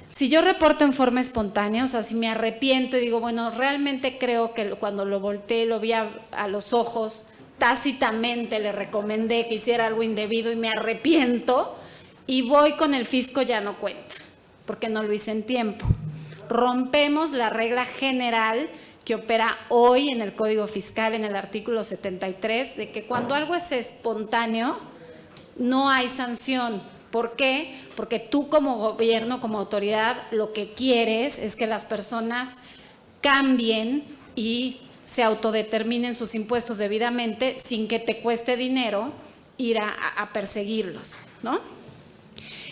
si yo reporto en forma espontánea, o sea, si me arrepiento y digo, bueno, realmente creo que cuando lo volteé, lo vi a los ojos, tácitamente le recomendé que hiciera algo indebido y me arrepiento y voy con el fisco, ya no cuenta, porque no lo hice en tiempo. Rompemos la regla general que opera hoy en el Código Fiscal, en el artículo 73, de que cuando algo es espontáneo, no hay sanción. ¿Por qué? Porque tú como gobierno, como autoridad, lo que quieres es que las personas cambien y se autodeterminen sus impuestos debidamente sin que te cueste dinero ir a perseguirlos, ¿no?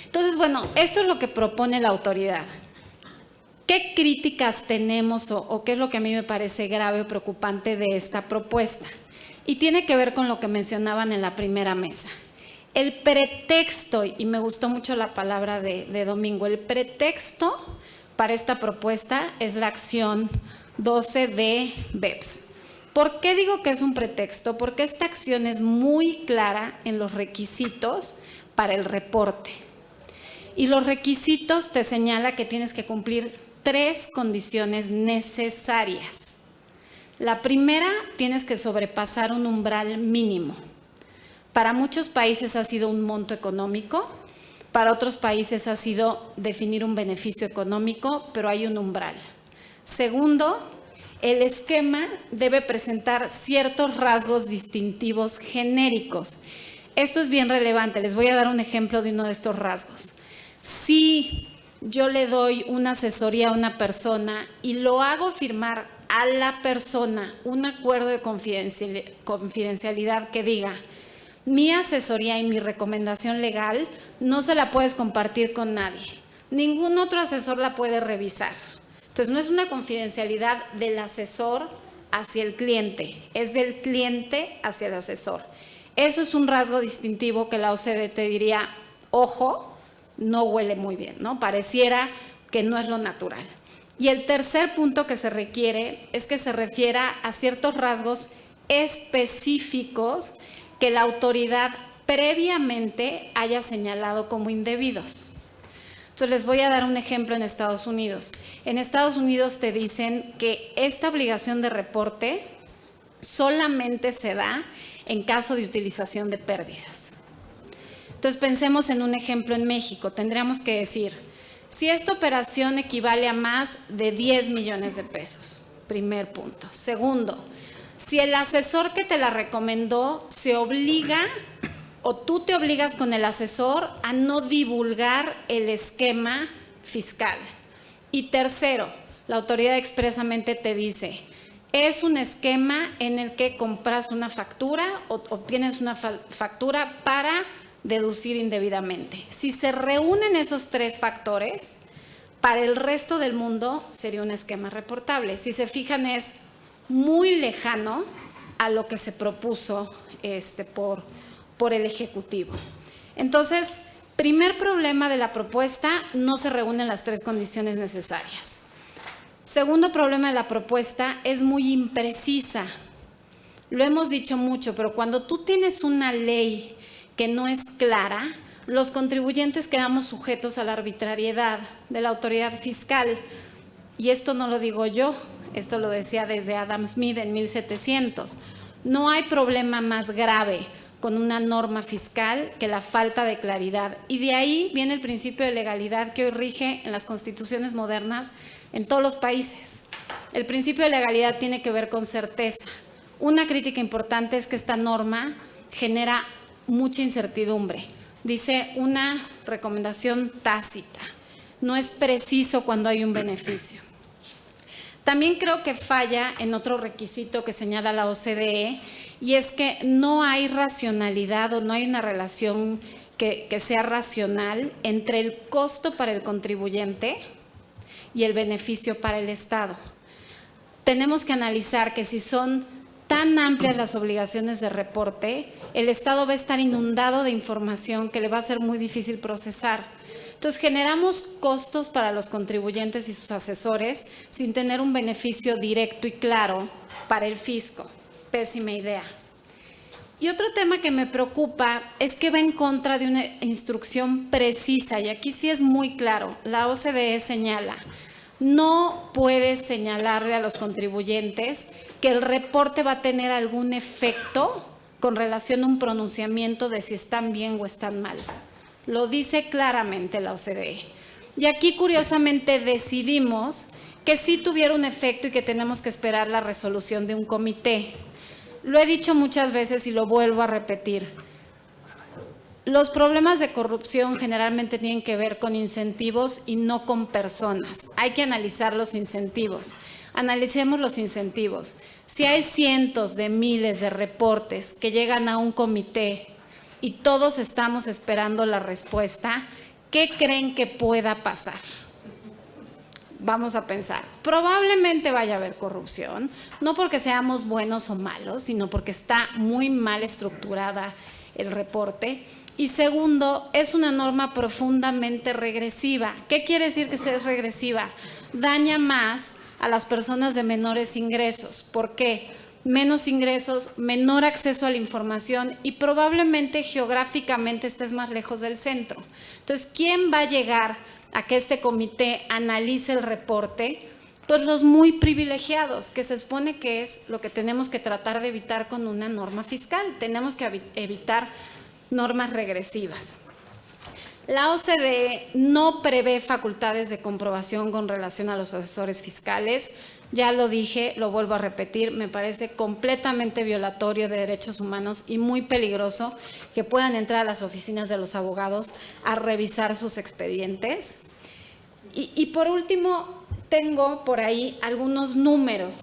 Entonces, bueno, esto es lo que propone la autoridad. ¿Qué críticas tenemos o qué es lo que a mí me parece grave o preocupante de esta propuesta? Y tiene que ver con lo que mencionaban en la primera mesa. El pretexto, y me gustó mucho la palabra de Domingo, el pretexto para esta propuesta es la acción 12 de BEPS. ¿Por qué digo que es un pretexto? Porque esta acción es muy clara en los requisitos para el reporte. Y los requisitos te señala que tienes que cumplir 3 condiciones necesarias. La primera, tienes que sobrepasar un umbral mínimo. Para muchos países ha sido un monto económico, Para otros países ha sido definir un beneficio económico, pero hay un umbral. Segundo, el esquema debe presentar ciertos rasgos distintivos genéricos. Esto es bien relevante. Les voy a dar un ejemplo de uno de estos rasgos. Si yo le doy una asesoría a una persona y lo hago firmar a la persona un acuerdo de confidencialidad que diga: mi asesoría y mi recomendación legal no se la puedes compartir con nadie. Ningún otro asesor la puede revisar. Entonces, no es una confidencialidad del asesor hacia el cliente, es del cliente hacia el asesor. Eso es un rasgo distintivo que la OCDE te diría: ojo, no huele muy bien, ¿no? Pareciera que no es lo natural. Y el tercer punto que se requiere es que se refiera a ciertos rasgos específicos que la autoridad previamente haya señalado como indebidos. Entonces, les voy a dar un ejemplo en Estados Unidos. En Estados Unidos te dicen que esta obligación de reporte solamente se da en caso de utilización de pérdidas. Entonces, pensemos en un ejemplo en México. Tendríamos que decir: si esta operación equivale a más de 10 millones de pesos, primer punto. Segundo, si el asesor que te la recomendó se obliga o tú te obligas con el asesor a no divulgar el esquema fiscal. Y tercero, la autoridad expresamente te dice: es un esquema en el que compras una factura o obtienes una factura para deducir indebidamente. Si se reúnen esos tres factores, para el resto del mundo sería un esquema reportable. Si se fijan, es muy lejano a lo que se propuso por el Ejecutivo. Entonces, primer problema de la propuesta: no se reúnen las tres condiciones necesarias. Segundo problema de la propuesta: es muy imprecisa. Lo hemos dicho mucho, pero cuando tú tienes una ley que no es clara, los contribuyentes quedamos sujetos a la arbitrariedad de la autoridad fiscal. Y esto no lo digo yo, esto lo decía desde Adam Smith en 1700. No hay problema más grave con una norma fiscal que la falta de claridad. Y de ahí viene el principio de legalidad que hoy rige en las constituciones modernas en todos los países. El principio de legalidad tiene que ver con certeza. Una crítica importante es que esta norma genera mucha incertidumbre. Dice una recomendación tácita: no es preciso cuando hay un beneficio. También creo que falla en otro requisito que señala la OCDE, y es que no hay racionalidad o no hay una relación que sea racional entre el costo para el contribuyente y el beneficio para el Estado. Tenemos que analizar que si son tan amplias las obligaciones de reporte, el Estado va a estar inundado de información que le va a ser muy difícil procesar. Entonces, generamos costos para los contribuyentes y sus asesores sin tener un beneficio directo y claro para el fisco. Pésima idea. Y otro tema que me preocupa es que va en contra de una instrucción precisa, y aquí sí es muy claro. La OCDE señala: no puedes señalarle a los contribuyentes que el reporte va a tener algún efecto con relación a un pronunciamiento de si están bien o están mal. Lo dice claramente la OCDE. Y aquí, curiosamente, decidimos que sí tuviera un efecto y que tenemos que esperar la resolución de un comité. Lo he dicho muchas veces y lo vuelvo a repetir. Los problemas de corrupción generalmente tienen que ver con incentivos y no con personas. Hay que analizar los incentivos. Analicemos los incentivos. Si hay cientos de miles de reportes que llegan a un comité y todos estamos esperando la respuesta, ¿qué creen que pueda pasar? Vamos a pensar, probablemente vaya a haber corrupción, no porque seamos buenos o malos, sino porque está muy mal estructurada el reporte. Y segundo, es una norma profundamente regresiva. ¿Qué quiere decir que sea regresiva? Daña más a las personas de menores ingresos. ¿Por qué? Menos ingresos, menor acceso a la información y probablemente geográficamente estés más lejos del centro. Entonces, ¿quién va a llegar a que este comité analice el reporte? Pues los muy privilegiados, que se supone que es lo que tenemos que tratar de evitar con una norma fiscal. Tenemos que evitar normas regresivas. La OCDE no prevé facultades de comprobación con relación a los asesores fiscales. Ya lo dije, lo vuelvo a repetir, me parece completamente violatorio de derechos humanos y muy peligroso que puedan entrar a las oficinas de los abogados a revisar sus expedientes. Y por último, tengo por ahí algunos números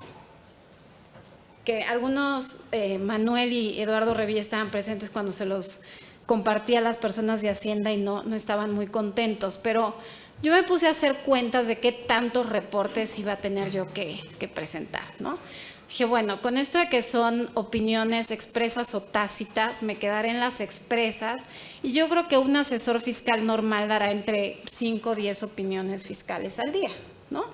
que algunos, Manuel y Eduardo Revilla estaban presentes cuando se los compartí a las personas de Hacienda y no estaban muy contentos, pero yo me puse a hacer cuentas de qué tantos reportes iba a tener yo que presentar, ¿no? Dije, bueno, con esto de que son opiniones expresas o tácitas, me quedaré en las expresas y yo creo que un asesor fiscal normal dará entre 5 o 10 opiniones fiscales al día, ¿no?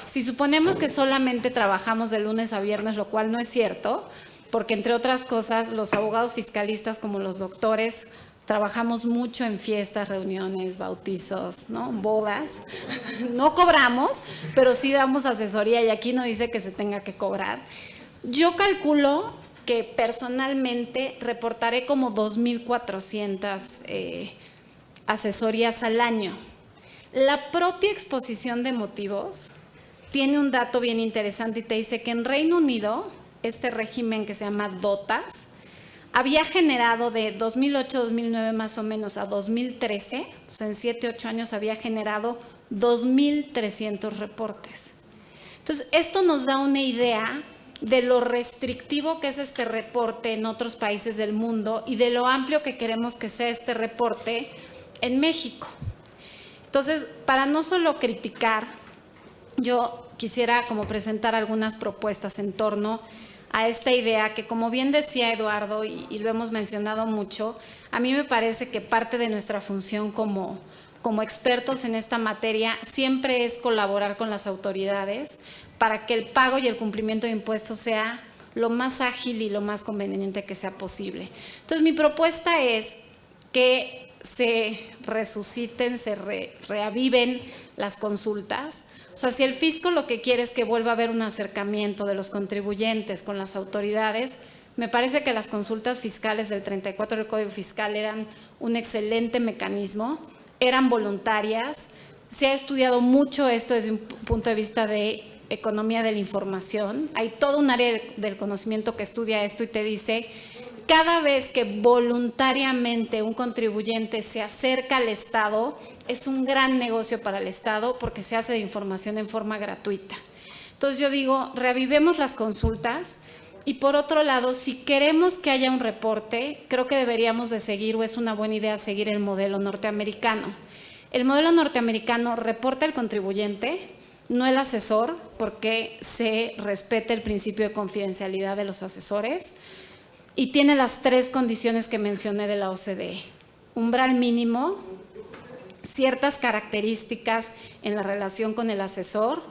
Si suponemos que solamente trabajamos de lunes a viernes, lo cual no es cierto, porque entre otras cosas los abogados fiscalistas como los doctores trabajamos mucho en fiestas, reuniones, bautizos, ¿no? Bodas. No cobramos, pero sí damos asesoría y aquí no dice que se tenga que cobrar. Yo calculo que personalmente reportaré como 2,400 asesorías al año. La propia exposición de motivos tiene un dato bien interesante y te dice que en Reino Unido, este régimen que se llama DOTAS, había generado de 2008-2009 más o menos a 2013, o sea, en 7-8 años había generado 2,300 reportes. Entonces, esto nos da una idea de lo restrictivo que es este reporte en otros países del mundo y de lo amplio que queremos que sea este reporte en México. Entonces, para no solo criticar, yo quisiera como presentar algunas propuestas en torno a esta idea que, como bien decía Eduardo, y lo hemos mencionado mucho, a mí me parece que parte de nuestra función como expertos en esta materia siempre es colaborar con las autoridades para que el pago y el cumplimiento de impuestos sea lo más ágil y lo más conveniente que sea posible. Entonces, mi propuesta es que se resuciten, se reaviven las consultas. O sea, si el fisco lo que quiere es que vuelva a haber un acercamiento de los contribuyentes con las autoridades, me parece que las consultas fiscales del 34 del Código Fiscal eran un excelente mecanismo, eran voluntarias. Se ha estudiado mucho esto desde un punto de vista de economía de la información. Hay todo un área del conocimiento que estudia esto y te dice, cada vez que voluntariamente un contribuyente se acerca al Estado, es un gran negocio para el Estado porque se hace de información en forma gratuita. Entonces yo digo, reavivemos las consultas y por otro lado, si queremos que haya un reporte, creo que deberíamos de seguir, o es una buena idea seguir el modelo norteamericano. El modelo norteamericano reporta al contribuyente, no el asesor, porque se respeta el principio de confidencialidad de los asesores y tiene las 3 condiciones que mencioné de la OCDE. Umbral mínimo, ciertas características en la relación con el asesor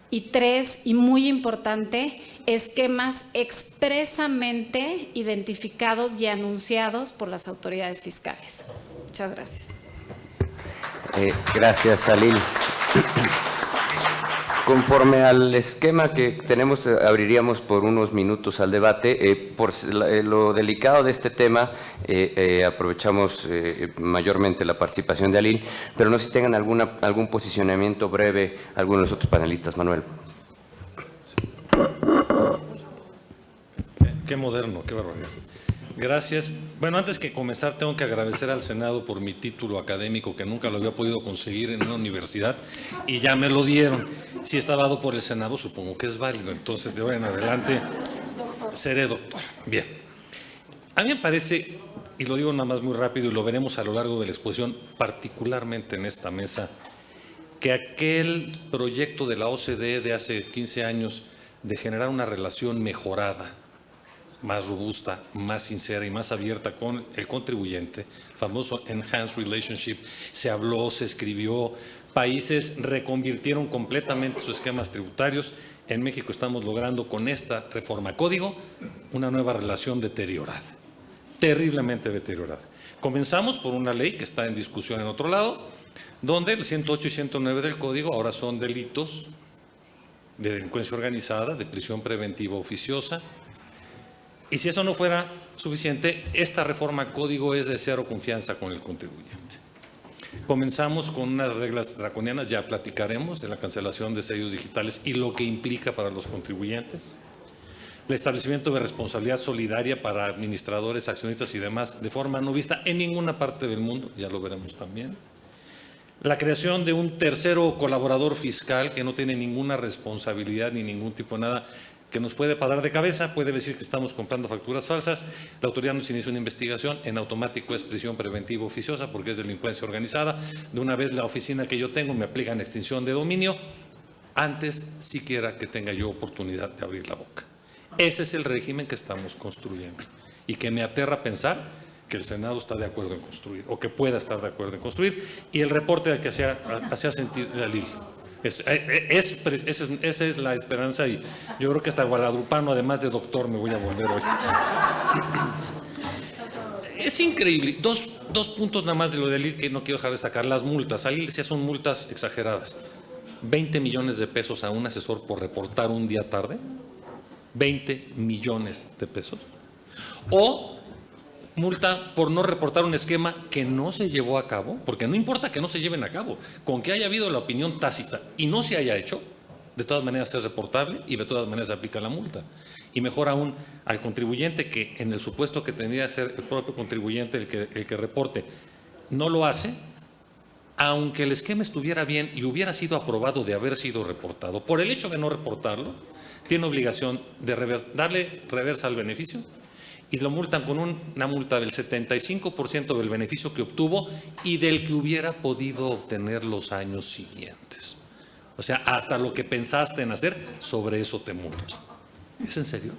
y 3, y muy importante, esquemas expresamente identificados y anunciados por las autoridades fiscales. Muchas gracias. Gracias, Salil. Conforme al esquema que tenemos, abriríamos por unos minutos al debate. Por lo delicado de este tema, aprovechamos mayormente la participación de Alil, pero no sé si tengan algún posicionamiento breve algunos de los otros panelistas. Manuel. Qué moderno, qué barbaridad. Gracias. Bueno, antes que comenzar, tengo que agradecer al Senado por mi título académico, que nunca lo había podido conseguir en una universidad, y ya me lo dieron. Si está dado por el Senado, supongo que es válido. Entonces, de ahora en adelante, seré doctor. Bien. A mí me parece, y lo digo nada más muy rápido, y lo veremos a lo largo de la exposición, particularmente en esta mesa, que aquel proyecto de la OCDE de hace 15 años de generar una relación mejorada, más robusta, más sincera y más abierta con el contribuyente, famoso Enhanced Relationship, se habló, se escribió, países reconvirtieron completamente sus esquemas tributarios. En México estamos logrando con esta reforma código una nueva relación deteriorada, terriblemente deteriorada. Comenzamos por una ley que está en discusión en otro lado, donde el 108 y 109 del código ahora son delitos de delincuencia organizada, de prisión preventiva oficiosa. Y si eso no fuera suficiente, esta reforma al código es de cero confianza con el contribuyente. Comenzamos con unas reglas draconianas, ya platicaremos de la cancelación de sellos digitales y lo que implica para los contribuyentes. El establecimiento de responsabilidad solidaria para administradores, accionistas y demás de forma no vista en ninguna parte del mundo, ya lo veremos también. La creación de un tercero colaborador fiscal que no tiene ninguna responsabilidad ni ningún tipo de nada, que nos puede parar de cabeza, puede decir que estamos comprando facturas falsas. La autoridad nos inicia una investigación, en automático es prisión preventiva oficiosa porque es delincuencia organizada. De una vez la oficina que yo tengo me aplican extinción de dominio antes siquiera que tenga yo oportunidad de abrir la boca. Ese es el régimen que estamos construyendo y que me aterra pensar que el Senado está de acuerdo en construir o que pueda estar de acuerdo en construir. Y el reporte al que hacía sentir la Lili. Esa es la esperanza y yo creo que hasta guadalupano, además de doctor, me voy a volver hoy. Es increíble. Dos puntos nada más de lo de Lili que no quiero dejar de destacar. Las multas. Ahí decía son multas exageradas. 20 millones de pesos a un asesor por reportar un día tarde. 20 millones de pesos. O multa por no reportar un esquema que no se llevó a cabo, porque no importa que no se lleven a cabo, con que haya habido la opinión tácita y no se haya hecho, de todas maneras es reportable y de todas maneras se aplica la multa. Y mejor aún, al contribuyente que en el supuesto que tendría que ser el propio contribuyente el que reporte, no lo hace, aunque el esquema estuviera bien y hubiera sido aprobado de haber sido reportado, por el hecho de no reportarlo, tiene obligación de darle reversa al beneficio y lo multan con una multa del 75% del beneficio que obtuvo y del que hubiera podido obtener los años siguientes. O sea, hasta lo que pensaste en hacer, sobre eso te multan. ¿Es en serio?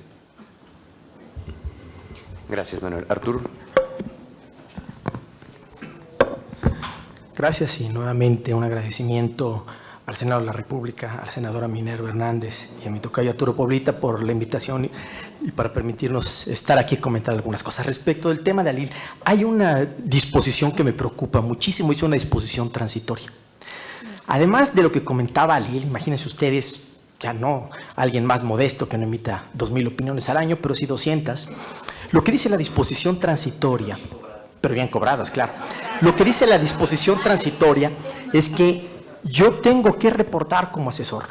Gracias, Manuel. Arturo. Gracias y nuevamente un agradecimiento al Senado de la República, a la senadora Minerva Hernández y a mi tocayo Arturo Poblita por la invitación y para permitirnos estar aquí y comentar algunas cosas. Respecto del tema de Alil, hay una disposición que me preocupa muchísimo, es una disposición transitoria. Además de lo que comentaba Alil, imagínense ustedes, ya no alguien más modesto que no emita 2,000 opiniones al año, pero sí 200. Lo que dice la disposición transitoria, pero bien cobradas, claro. Lo que dice la disposición transitoria es que yo tengo que reportar como asesor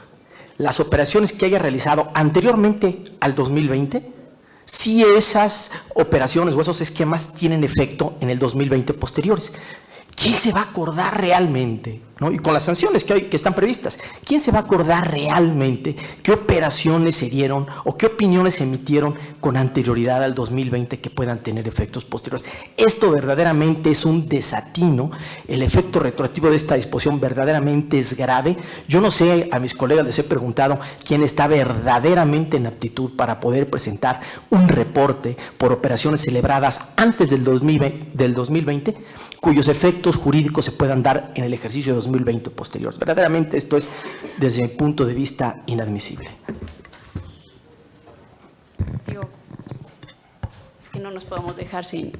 las operaciones que haya realizado anteriormente al 2020, si esas operaciones o esos esquemas tienen efecto en el 2020 posteriores. ¿Quién se va a acordar realmente, ¿no? Y con las sanciones que están previstas, quién se va a acordar realmente qué operaciones se dieron o qué opiniones se emitieron con anterioridad al 2020 que puedan tener efectos posteriores? Esto verdaderamente es un desatino. El efecto retroactivo de esta disposición verdaderamente es grave. Yo no sé, a mis colegas les he preguntado quién está verdaderamente en aptitud para poder presentar un reporte por operaciones celebradas antes del 2020 cuyos efectos jurídicos se puedan dar en el ejercicio de 2020 posterior. Verdaderamente esto es, desde mi punto de vista, inadmisible. Es que no nos podemos dejar sin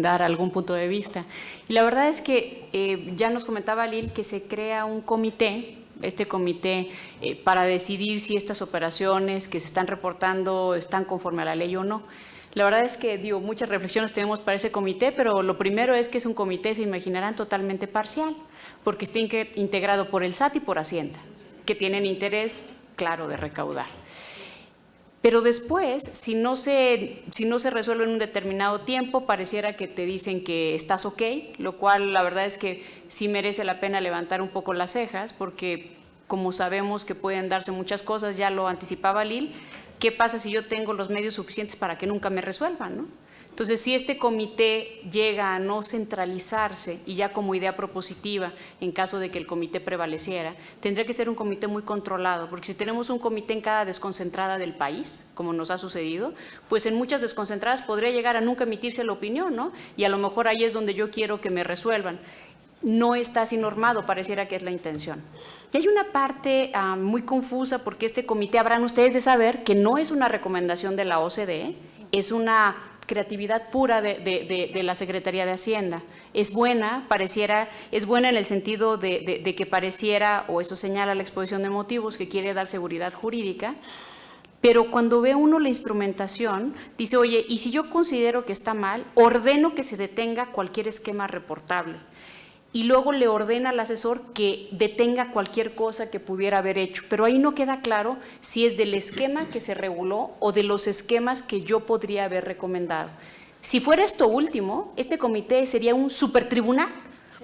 dar algún punto de vista. Y la verdad es que ya nos comentaba Lil que se crea un comité, para decidir si estas operaciones que se están reportando están conforme a la ley o no. La verdad es que, muchas reflexiones tenemos para ese comité, pero lo primero es que es un comité, se imaginarán, totalmente parcial, porque está integrado por el SAT y por Hacienda, que tienen interés, claro, de recaudar. Pero después, si no se resuelve en un determinado tiempo, pareciera que te dicen que estás ok, lo cual la verdad es que sí merece la pena levantar un poco las cejas, porque como sabemos que pueden darse muchas cosas, ya lo anticipaba Lil. ¿Qué pasa si yo tengo los medios suficientes para que nunca me resuelvan, ¿no? Entonces, si este comité llega a no centralizarse y ya como idea propositiva, en caso de que el comité prevaleciera, tendría que ser un comité muy controlado, porque si tenemos un comité en cada desconcentrada del país, como nos ha sucedido, pues en muchas desconcentradas podría llegar a nunca emitirse la opinión, ¿no? Y a lo mejor ahí es donde yo quiero que me resuelvan. No está así normado, pareciera que es la intención. Y hay una parte muy confusa porque este comité, habrán ustedes de saber que no es una recomendación de la OCDE, es una creatividad pura de la Secretaría de Hacienda. Es buena, es buena en el sentido de que pareciera, o eso señala la exposición de motivos, que quiere dar seguridad jurídica, pero cuando ve uno la instrumentación, dice, oye, y si yo considero que está mal, ordeno que se detenga cualquier esquema reportable. y luego le ordena al asesor que detenga cualquier cosa que pudiera haber hecho. Pero ahí no queda claro si es del esquema que se reguló o de los esquemas que yo podría haber recomendado. Si fuera esto último, este comité sería un supertribunal,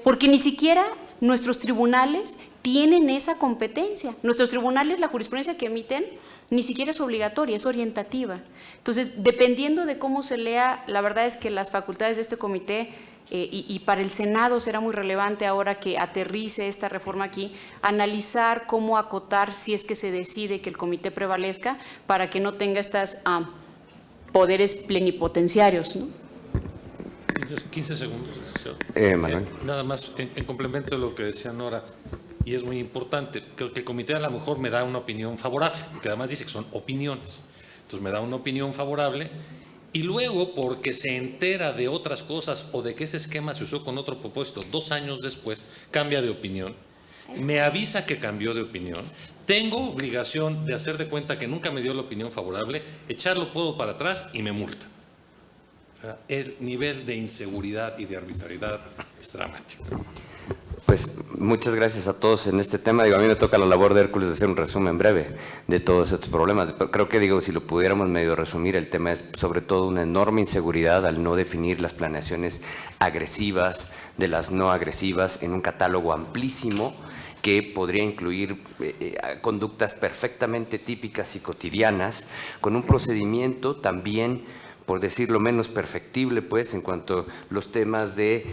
porque ni siquiera nuestros tribunales tienen esa competencia. Nuestros tribunales, la jurisprudencia que emiten, ni siquiera es obligatoria, es orientativa. Entonces, dependiendo de cómo se lea, la verdad es que las facultades de este comité, y para el Senado será muy relevante ahora que aterrice esta reforma aquí, analizar cómo acotar si es que se decide que el comité prevalezca para que no tenga estas poderes plenipotenciarios, ¿no? 15 segundos. Manuel. Nada más, en complemento de lo que decía Nora, y es muy importante, que el comité a lo mejor me da una opinión favorable, porque además dice que son opiniones. Entonces me da una opinión favorable y luego, porque se entera de otras cosas o de que ese esquema se usó con otro propósito 2 años después, cambia de opinión, me avisa que cambió de opinión, tengo obligación de hacer de cuenta que nunca me dio la opinión favorable, echarlo todo para atrás y me multa. O sea, el nivel de inseguridad y de arbitrariedad es dramático. Pues muchas gracias a todos en este tema. Digo, a mí me toca la labor de Hércules de hacer un resumen breve de todos estos problemas. Pero creo que, si lo pudiéramos medio resumir, el tema es sobre todo una enorme inseguridad al no definir las planeaciones agresivas de las no agresivas en un catálogo amplísimo que podría incluir conductas perfectamente típicas y cotidianas, con un procedimiento también, por decirlo menos perfectible, pues, en cuanto a los temas de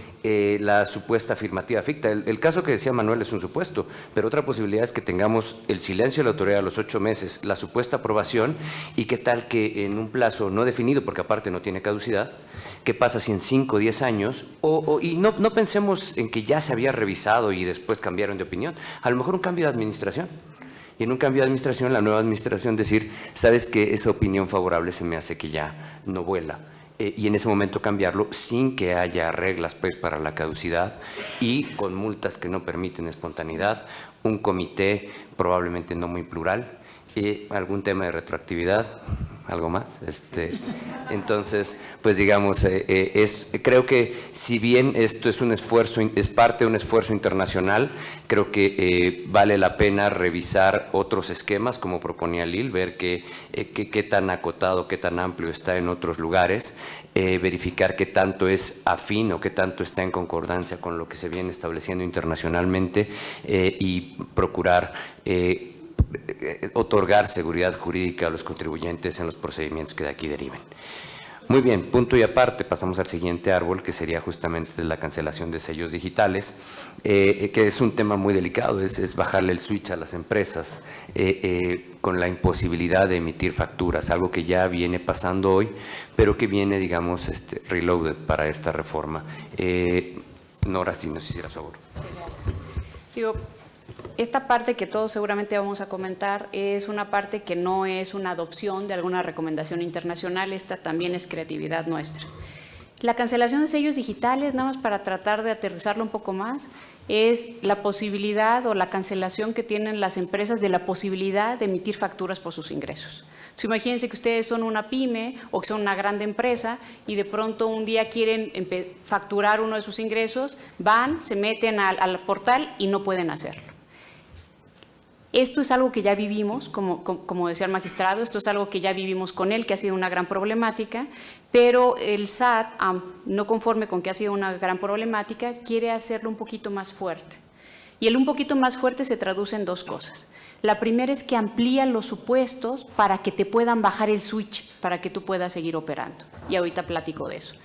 la supuesta afirmativa ficta. El caso que decía Manuel es un supuesto, pero otra posibilidad es que tengamos el silencio de la autoridad a los 8 meses, la supuesta aprobación, y qué tal que en un plazo no definido, porque aparte no tiene caducidad, qué pasa si en 5 o 10 años, y no pensemos en que ya se había revisado y después cambiaron de opinión, a lo mejor un cambio de administración. Y en un cambio de administración, la nueva administración decir, sabes que esa opinión favorable se me hace que ya no vuela. Y en ese momento cambiarlo sin que haya reglas, pues, para la caducidad y con multas que no permiten espontaneidad, un comité probablemente no muy plural, algún tema de retroactividad, algo más. Entonces, pues digamos, creo que si bien esto es un esfuerzo, es parte de un esfuerzo internacional, creo que vale la pena revisar otros esquemas, como proponía Lil, ver qué tan acotado, qué tan amplio está en otros lugares, verificar qué tanto es afín o qué tanto está en concordancia con lo que se viene estableciendo internacionalmente y procurar otorgar seguridad jurídica a los contribuyentes en los procedimientos que de aquí deriven. Muy bien, punto y aparte, pasamos al siguiente árbol, que sería justamente la cancelación de sellos digitales, que es un tema muy delicado, es bajarle el switch a las empresas con la imposibilidad de emitir facturas, algo que ya viene pasando hoy, pero que viene, digamos, reloaded para esta reforma. Nora, si nos hicieras favor. Esta parte que todos seguramente vamos a comentar es una parte que no es una adopción de alguna recomendación internacional, esta también es creatividad nuestra. La cancelación de sellos digitales, nada más para tratar de aterrizarlo un poco más, es la posibilidad o la cancelación que tienen las empresas de la posibilidad de emitir facturas por sus ingresos. Entonces, imagínense que ustedes son una pyme o que son una grande empresa y de pronto un día quieren facturar uno de sus ingresos, van, se meten al portal y no pueden hacerlo. Esto es algo que ya vivimos, como decía el magistrado, esto es algo que ya vivimos con él, que ha sido una gran problemática, pero el SAT, no conforme con que ha sido una gran problemática, quiere hacerlo un poquito más fuerte. Y el un poquito más fuerte se traduce en 2 cosas. La primera es que amplía los supuestos para que te puedan bajar el switch, para que tú puedas seguir operando. Y ahorita platico de eso.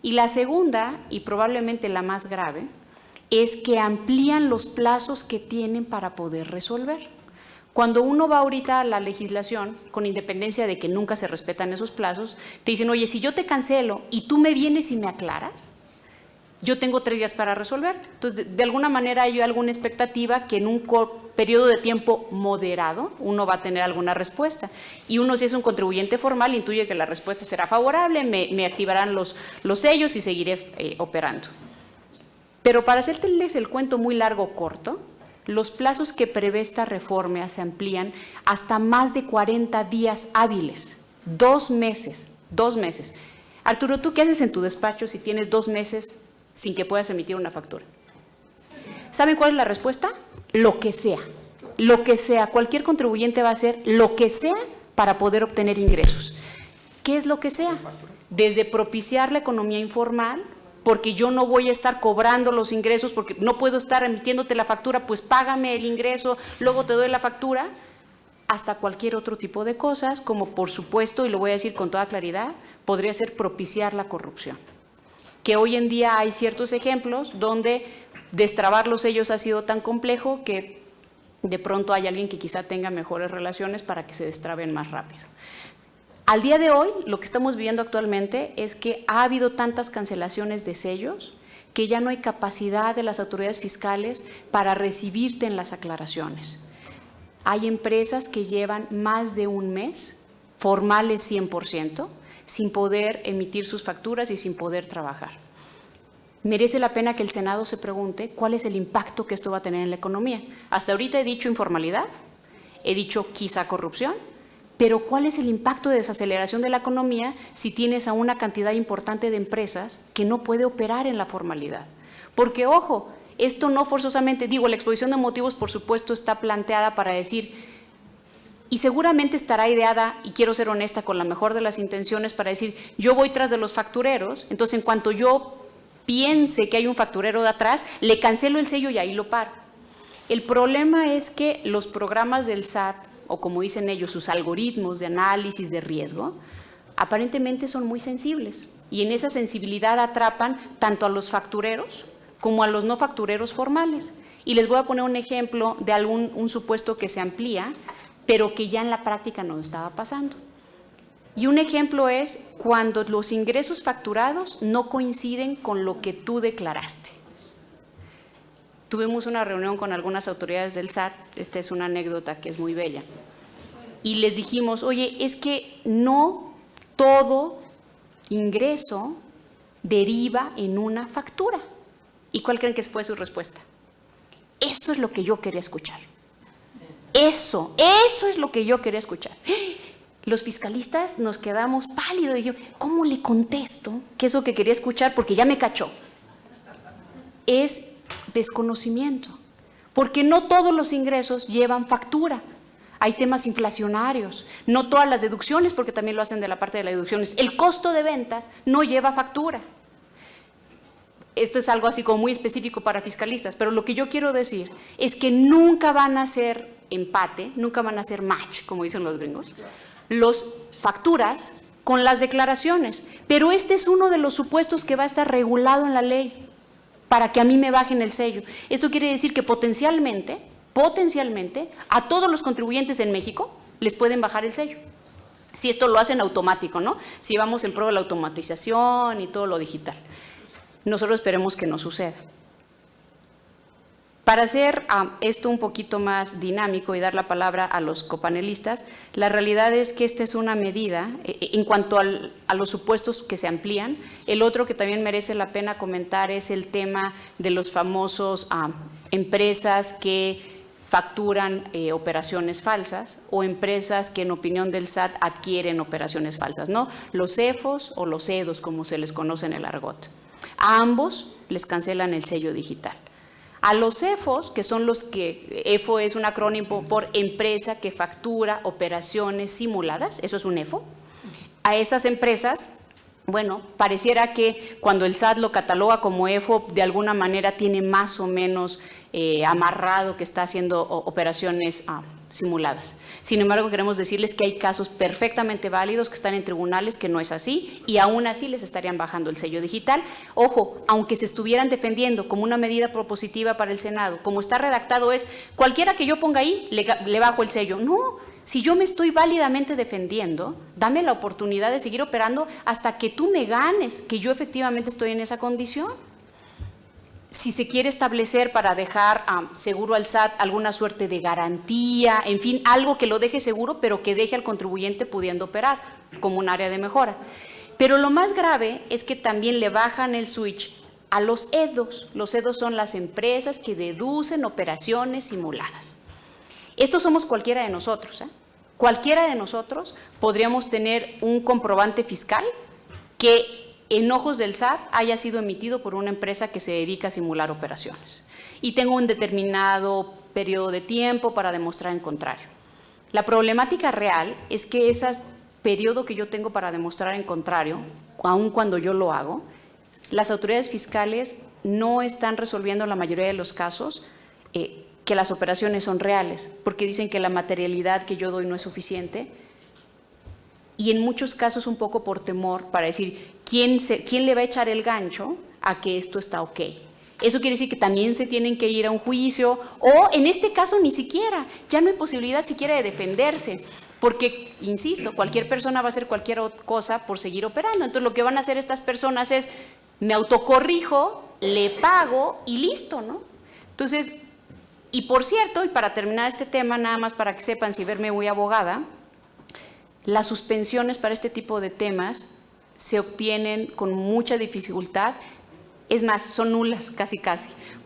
Y la segunda, y probablemente la más grave, es que amplían los plazos que tienen para poder resolver. Cuando uno va ahorita a la legislación, con independencia de que nunca se respetan esos plazos, te dicen, oye, si yo te cancelo y tú me vienes y me aclaras, yo tengo 3 días para resolver. Entonces, de alguna manera hay alguna expectativa que en un periodo de tiempo moderado uno va a tener alguna respuesta. Y uno, si es un contribuyente formal, intuye que la respuesta será favorable, me activarán los sellos y seguiré operando. Pero para hacerles el cuento muy largo o corto, los plazos que prevé esta reforma se amplían hasta más de 40 días hábiles, 2 meses, 2 meses. Arturo, ¿tú qué haces en tu despacho si tienes 2 meses sin que puedas emitir una factura? ¿Saben cuál es la respuesta? Lo que sea. Lo que sea. Cualquier contribuyente va a hacer lo que sea para poder obtener ingresos. ¿Qué es lo que sea? Desde propiciar la economía informal, porque yo no voy a estar cobrando los ingresos, porque no puedo estar emitiéndote la factura, pues págame el ingreso, luego te doy la factura, hasta cualquier otro tipo de cosas, como por supuesto, y lo voy a decir con toda claridad, podría ser propiciar la corrupción. Que hoy en día hay ciertos ejemplos donde destrabar los sellos ha sido tan complejo que de pronto hay alguien que quizá tenga mejores relaciones para que se destraben más rápido. Al día de hoy, lo que estamos viviendo actualmente es que ha habido tantas cancelaciones de sellos que ya no hay capacidad de las autoridades fiscales para recibirte en las aclaraciones. Hay empresas que llevan más de un mes, formales 100%, sin poder emitir sus facturas y sin poder trabajar. Merece la pena que el Senado se pregunte cuál es el impacto que esto va a tener en la economía. Hasta ahorita he dicho informalidad, he dicho quizá corrupción, pero ¿cuál es el impacto de desaceleración de la economía si tienes a una cantidad importante de empresas que no puede operar en la formalidad? Porque, ojo, esto no forzosamente, digo, la exposición de motivos, por supuesto, está planteada para decir, y seguramente estará ideada, y quiero ser honesta, con la mejor de las intenciones, para decir, yo voy tras de los factureros, entonces en cuanto yo piense que hay un facturero de atrás, le cancelo el sello y ahí lo paro. El problema es que los programas del SAT, o como dicen ellos, sus algoritmos de análisis de riesgo, aparentemente son muy sensibles, y en esa sensibilidad atrapan tanto a los factureros como a los no factureros formales. Y les voy a poner un ejemplo de un supuesto que se amplía, pero que ya en la práctica no estaba pasando. Y un ejemplo es cuando los ingresos facturados no coinciden con lo que tú declaraste. Tuvimos una reunión con algunas autoridades del SAT, esta es una anécdota que es muy bella, y les dijimos, oye, es que no todo ingreso deriva en una factura. ¿Y cuál creen que fue su respuesta? Eso es lo que yo quería escuchar. Eso es lo que yo quería escuchar. Los fiscalistas nos quedamos pálidos. Y yo, ¿cómo le contesto que es lo que quería escuchar? Porque ya me cachó. Es desconocimiento. Porque no todos los ingresos llevan factura. Hay temas inflacionarios. No todas las deducciones, porque también lo hacen de la parte de las deducciones. El costo de ventas no lleva factura. Esto es algo así como muy específico para fiscalistas, pero lo que yo quiero decir es que nunca van a hacer empate, nunca van a hacer match, como dicen los gringos, los facturas con las declaraciones. Pero este es uno de los supuestos que va a estar regulado en la ley para que a mí me bajen el sello. Esto quiere decir que potencialmente, a todos los contribuyentes en México les pueden bajar el sello. Si esto lo hacen automático, ¿no? Si vamos en pro de la automatización y todo lo digital. Nosotros esperemos que no suceda. Para hacer esto un poquito más dinámico y dar la palabra a los copanelistas, la realidad es que esta es una medida en cuanto a los supuestos que se amplían. El otro que también merece la pena comentar es el tema de los famosos empresas que facturan operaciones falsas o empresas que en opinión del SAT adquieren operaciones falsas, ¿no? Los EFOs o los EDOs, como se les conoce en el argot. A ambos les cancelan el sello digital. A los EFOs, que son los que, EFO es un acrónimo por empresa que factura operaciones simuladas, eso es un EFO. A esas empresas, bueno, pareciera que cuando el SAT lo cataloga como EFO, de alguna manera tiene más o menos amarrado que está haciendo operaciones simuladas. Sin embargo, queremos decirles que hay casos perfectamente válidos que están en tribunales que no es así y aún así les estarían bajando el sello digital. Ojo, aunque se estuvieran defendiendo como una medida propositiva para el Senado, como está redactado es cualquiera que yo ponga ahí le bajo el sello. No, si yo me estoy válidamente defendiendo, dame la oportunidad de seguir operando hasta que tú me ganes que yo efectivamente estoy en esa condición. Si se quiere establecer para dejar seguro al SAT alguna suerte de garantía, en fin, algo que lo deje seguro, pero que deje al contribuyente pudiendo operar como un área de mejora. Pero lo más grave es que también le bajan el switch a los EDOs. Los EDOs son las empresas que deducen operaciones simuladas. Estos somos cualquiera de nosotros, Cualquiera de nosotros podríamos tener un comprobante fiscal que en ojos del SAT haya sido emitido por una empresa que se dedica a simular operaciones. y tengo un determinado periodo de tiempo para demostrar en contrario. La problemática real es que ese periodo que yo tengo para demostrar en contrario, aun cuando yo lo hago, las autoridades fiscales no están resolviendo en la mayoría de los casos que las operaciones son reales, porque dicen que la materialidad que yo doy no es suficiente, y en muchos casos un poco por temor para decir quién le va a echar el gancho a que esto está ok. Eso quiere decir que también se tienen que ir a un juicio, o en este caso ni siquiera, ya no hay posibilidad siquiera de defenderse, porque, insisto, cualquier persona va a hacer cualquier cosa por seguir operando. Entonces lo que van a hacer estas personas es, me autocorrijo, le pago y listo, ¿no? Entonces, y por cierto, y para terminar este tema, nada más para que sepan si verme muy abogada, las suspensiones para este tipo de temas se obtienen con mucha dificultad. Es más, son nulas casi,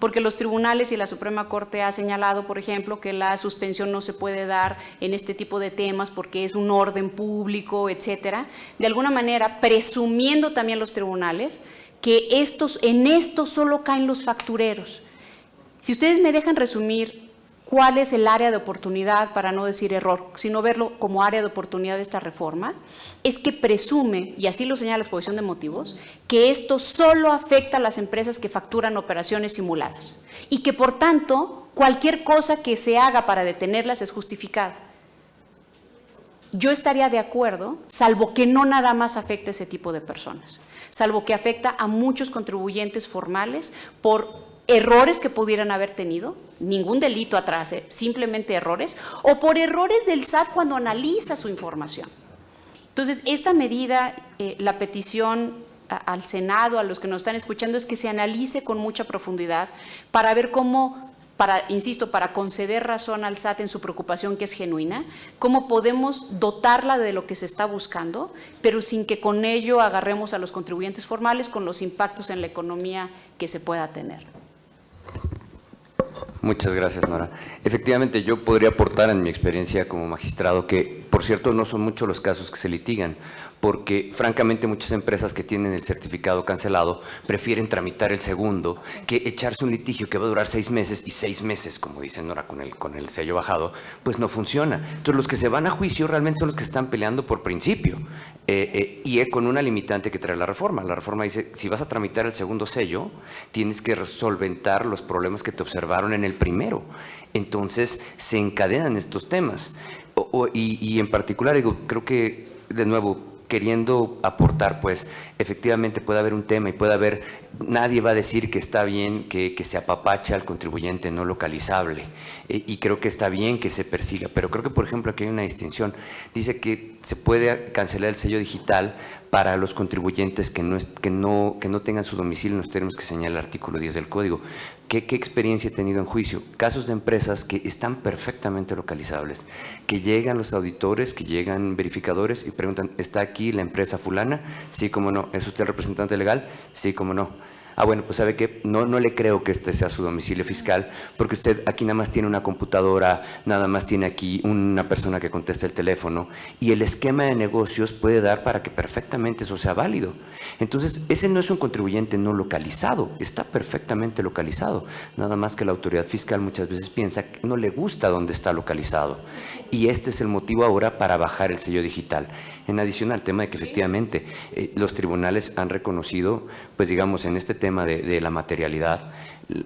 porque los tribunales y la Suprema Corte ha señalado, por ejemplo, que la suspensión no se puede dar en este tipo de temas porque es un orden público, etcétera. De alguna manera, presumiendo también los tribunales que en esto solo caen los factureros. Si ustedes me dejan resumir cuál es el área de oportunidad, para no decir error, sino verlo como área de oportunidad de esta reforma, es que presume, y así lo señala la exposición de motivos, que esto solo afecta a las empresas que facturan operaciones simuladas y que, por tanto, cualquier cosa que se haga para detenerlas es justificada. Yo estaría de acuerdo, salvo que no nada más afecte a ese tipo de personas, salvo que afecta a muchos contribuyentes formales por errores que pudieran haber tenido, ningún delito atrás, simplemente errores, o por errores del SAT cuando analiza su información. Entonces, esta medida, la petición al Senado, a los que nos están escuchando, es que se analice con mucha profundidad para ver cómo, insisto, para conceder razón al SAT en su preocupación, que es genuina, cómo podemos dotarla de lo que se está buscando, pero sin que con ello agarremos a los contribuyentes formales con los impactos en la economía que se pueda tener. Muchas gracias, Nora. Efectivamente, yo podría aportar en mi experiencia como magistrado que, por cierto, no son muchos los casos que se litigan, porque francamente muchas empresas que tienen el certificado cancelado prefieren tramitar el segundo que echarse un litigio que va a durar 6 meses, y 6 meses, como dice Nora, con el sello bajado, pues no funciona. Entonces los que se van a juicio realmente son los que están peleando por principio, y con una limitante que trae la reforma. La reforma dice, si vas a tramitar el segundo sello, tienes que solventar los problemas que te observaron en el primero. Entonces se encadenan estos temas. Y en particular, digo, creo que, de nuevo, queriendo aportar, pues efectivamente puede haber un tema y puede haber, nadie va a decir que está bien que se apapache al contribuyente no localizable, y creo que está bien que se persiga, pero creo que, por ejemplo, aquí hay una distinción. Dice que se puede cancelar el sello digital para los contribuyentes que no tengan su domicilio en los términos que señala el artículo 10 del Código. ¿Qué experiencia he tenido en juicio? Casos de empresas que están perfectamente localizables, que llegan los auditores, que llegan verificadores y preguntan, ¿está aquí la empresa fulana? Sí, cómo no. ¿Es usted el representante legal? Sí, cómo no. Ah, bueno, pues ¿sabe qué? No le creo que este sea su domicilio fiscal, porque usted aquí nada más tiene una computadora, nada más tiene aquí una persona que contesta el teléfono, y el esquema de negocios puede dar para que perfectamente eso sea válido. Entonces, ese no es un contribuyente no localizado, está perfectamente localizado, nada más que la autoridad fiscal muchas veces piensa que no le gusta dónde está localizado, y este es el motivo ahora para bajar el sello digital. En adición al tema de que efectivamente los tribunales han reconocido, pues digamos, en este tema de la materialidad,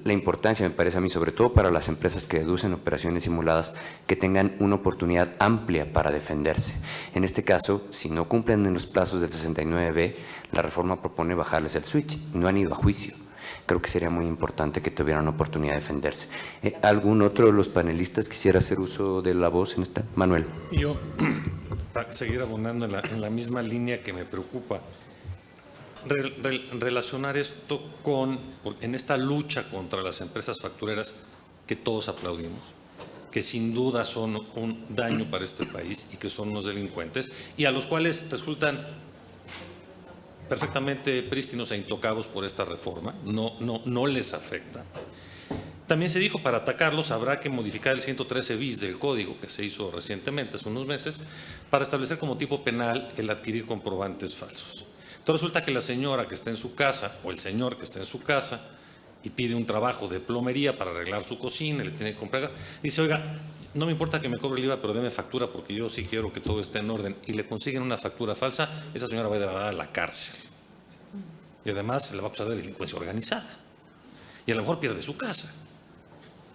la importancia, me parece a mí, sobre todo para las empresas que deducen operaciones simuladas, que tengan una oportunidad amplia para defenderse. En este caso, si no cumplen en los plazos del 69B, la reforma propone bajarles el switch, no han ido a juicio. Creo que sería muy importante que tuvieran una oportunidad de defenderse. ¿Algún otro de los panelistas quisiera hacer uso de la voz en esta? Manuel. Yo, para seguir abundando en la misma línea que me preocupa, relacionar esto en esta lucha contra las empresas factureras que todos aplaudimos, que sin duda son un daño para este país y que son unos delincuentes, y a los cuales resultan perfectamente prístinos e intocados por esta reforma, no les afecta. También se dijo, para atacarlos habrá que modificar el 113 bis del Código, que se hizo recientemente, hace unos meses, para establecer como tipo penal el adquirir comprobantes falsos. Entonces resulta que la señora que está en su casa, o el señor que está en su casa, y pide un trabajo de plomería para arreglar su cocina, le tiene que comprar, dice, oiga, no me importa que me cobre el IVA, pero deme factura porque yo sí quiero que todo esté en orden, y le consiguen una factura falsa, esa señora va a ir a la cárcel. Y además se le va a acusar de delincuencia organizada. Y a lo mejor pierde su casa.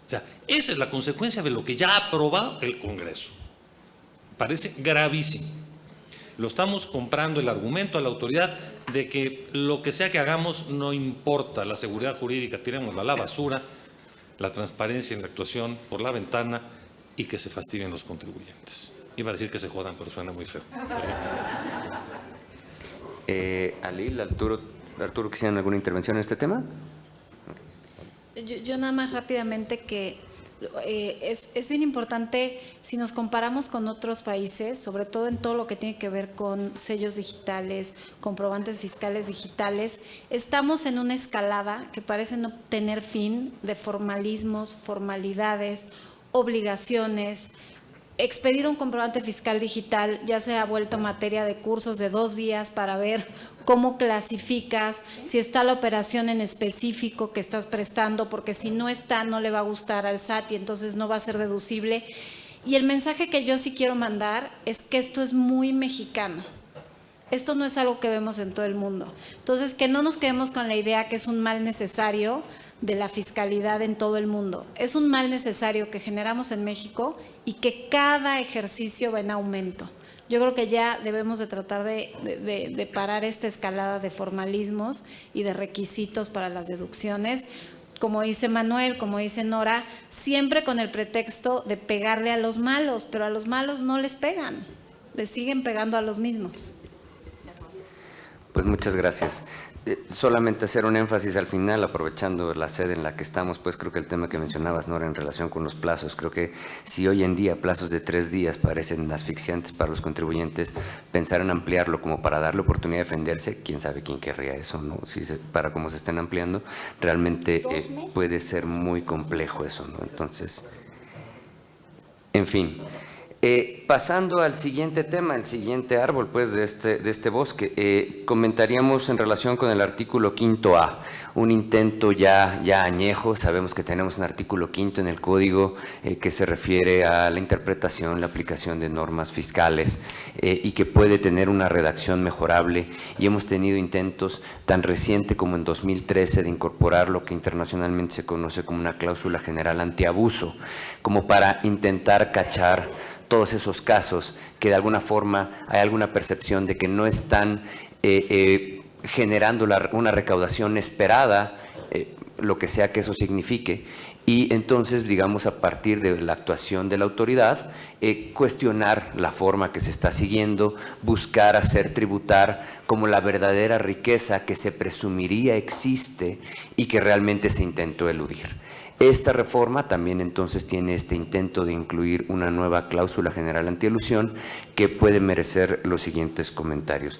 O sea, esa es la consecuencia de lo que ya ha aprobado el Congreso. Parece gravísimo. Lo estamos comprando el argumento a la autoridad de que lo que sea que hagamos no importa, la seguridad jurídica, tirémosla a la basura, la transparencia en la actuación por la ventana y que se fastidien los contribuyentes. Iba a decir que se jodan, pero suena muy feo. Alil, Arturo, ¿quisieran alguna intervención en este tema? Yo nada más rápidamente que es bien importante si nos comparamos con otros países, sobre todo en todo lo que tiene que ver con sellos digitales, comprobantes fiscales digitales, estamos en una escalada que parece no tener fin de formalismos, formalidades, obligaciones. Expedir un comprobante fiscal digital ya se ha vuelto materia de cursos de 2 días para ver cómo clasificas, si está la operación en específico que estás prestando, porque si no está no le va a gustar al SAT y entonces no va a ser deducible. Y el mensaje que yo sí quiero mandar es que esto es muy mexicano. Esto no es algo que vemos en todo el mundo. Entonces, que no nos quedemos con la idea que es un mal necesario de la fiscalidad en todo el mundo. Es un mal necesario que generamos en México y que cada ejercicio va en aumento. Yo creo que ya debemos de tratar de parar esta escalada de formalismos y de requisitos para las deducciones, como dice Manuel, como dice Nora, siempre con el pretexto de pegarle a los malos, pero a los malos no les pegan, les siguen pegando a los mismos. Pues muchas gracias. Solamente hacer un énfasis al final, aprovechando la sede en la que estamos, pues creo que el tema que mencionabas, Nora, en relación con los plazos, creo que si hoy en día plazos de 3 días parecen asfixiantes para los contribuyentes, pensar en ampliarlo como para darle oportunidad de defenderse, quién sabe quién querría eso, ¿no? Si para cómo se estén ampliando, realmente puede ser muy complejo eso, ¿no? Entonces, en fin. Pasando al siguiente tema, el siguiente árbol pues de este bosque, comentaríamos en relación con el artículo 5A, un intento ya añejo. Sabemos que tenemos un artículo 5 en el código que se refiere a la interpretación, la aplicación de normas fiscales y que puede tener una redacción mejorable, y hemos tenido intentos tan reciente como en 2013 de incorporar lo que internacionalmente se conoce como una cláusula general antiabuso, como para intentar cachar todos esos casos que de alguna forma hay alguna percepción de que no están generando una recaudación esperada, lo que sea que eso signifique, y entonces, digamos, a partir de la actuación de la autoridad, cuestionar la forma que se está siguiendo, buscar hacer tributar como la verdadera riqueza que se presumiría existe y que realmente se intentó eludir. Esta reforma también entonces tiene este intento de incluir una nueva cláusula general antielusión que puede merecer los siguientes comentarios.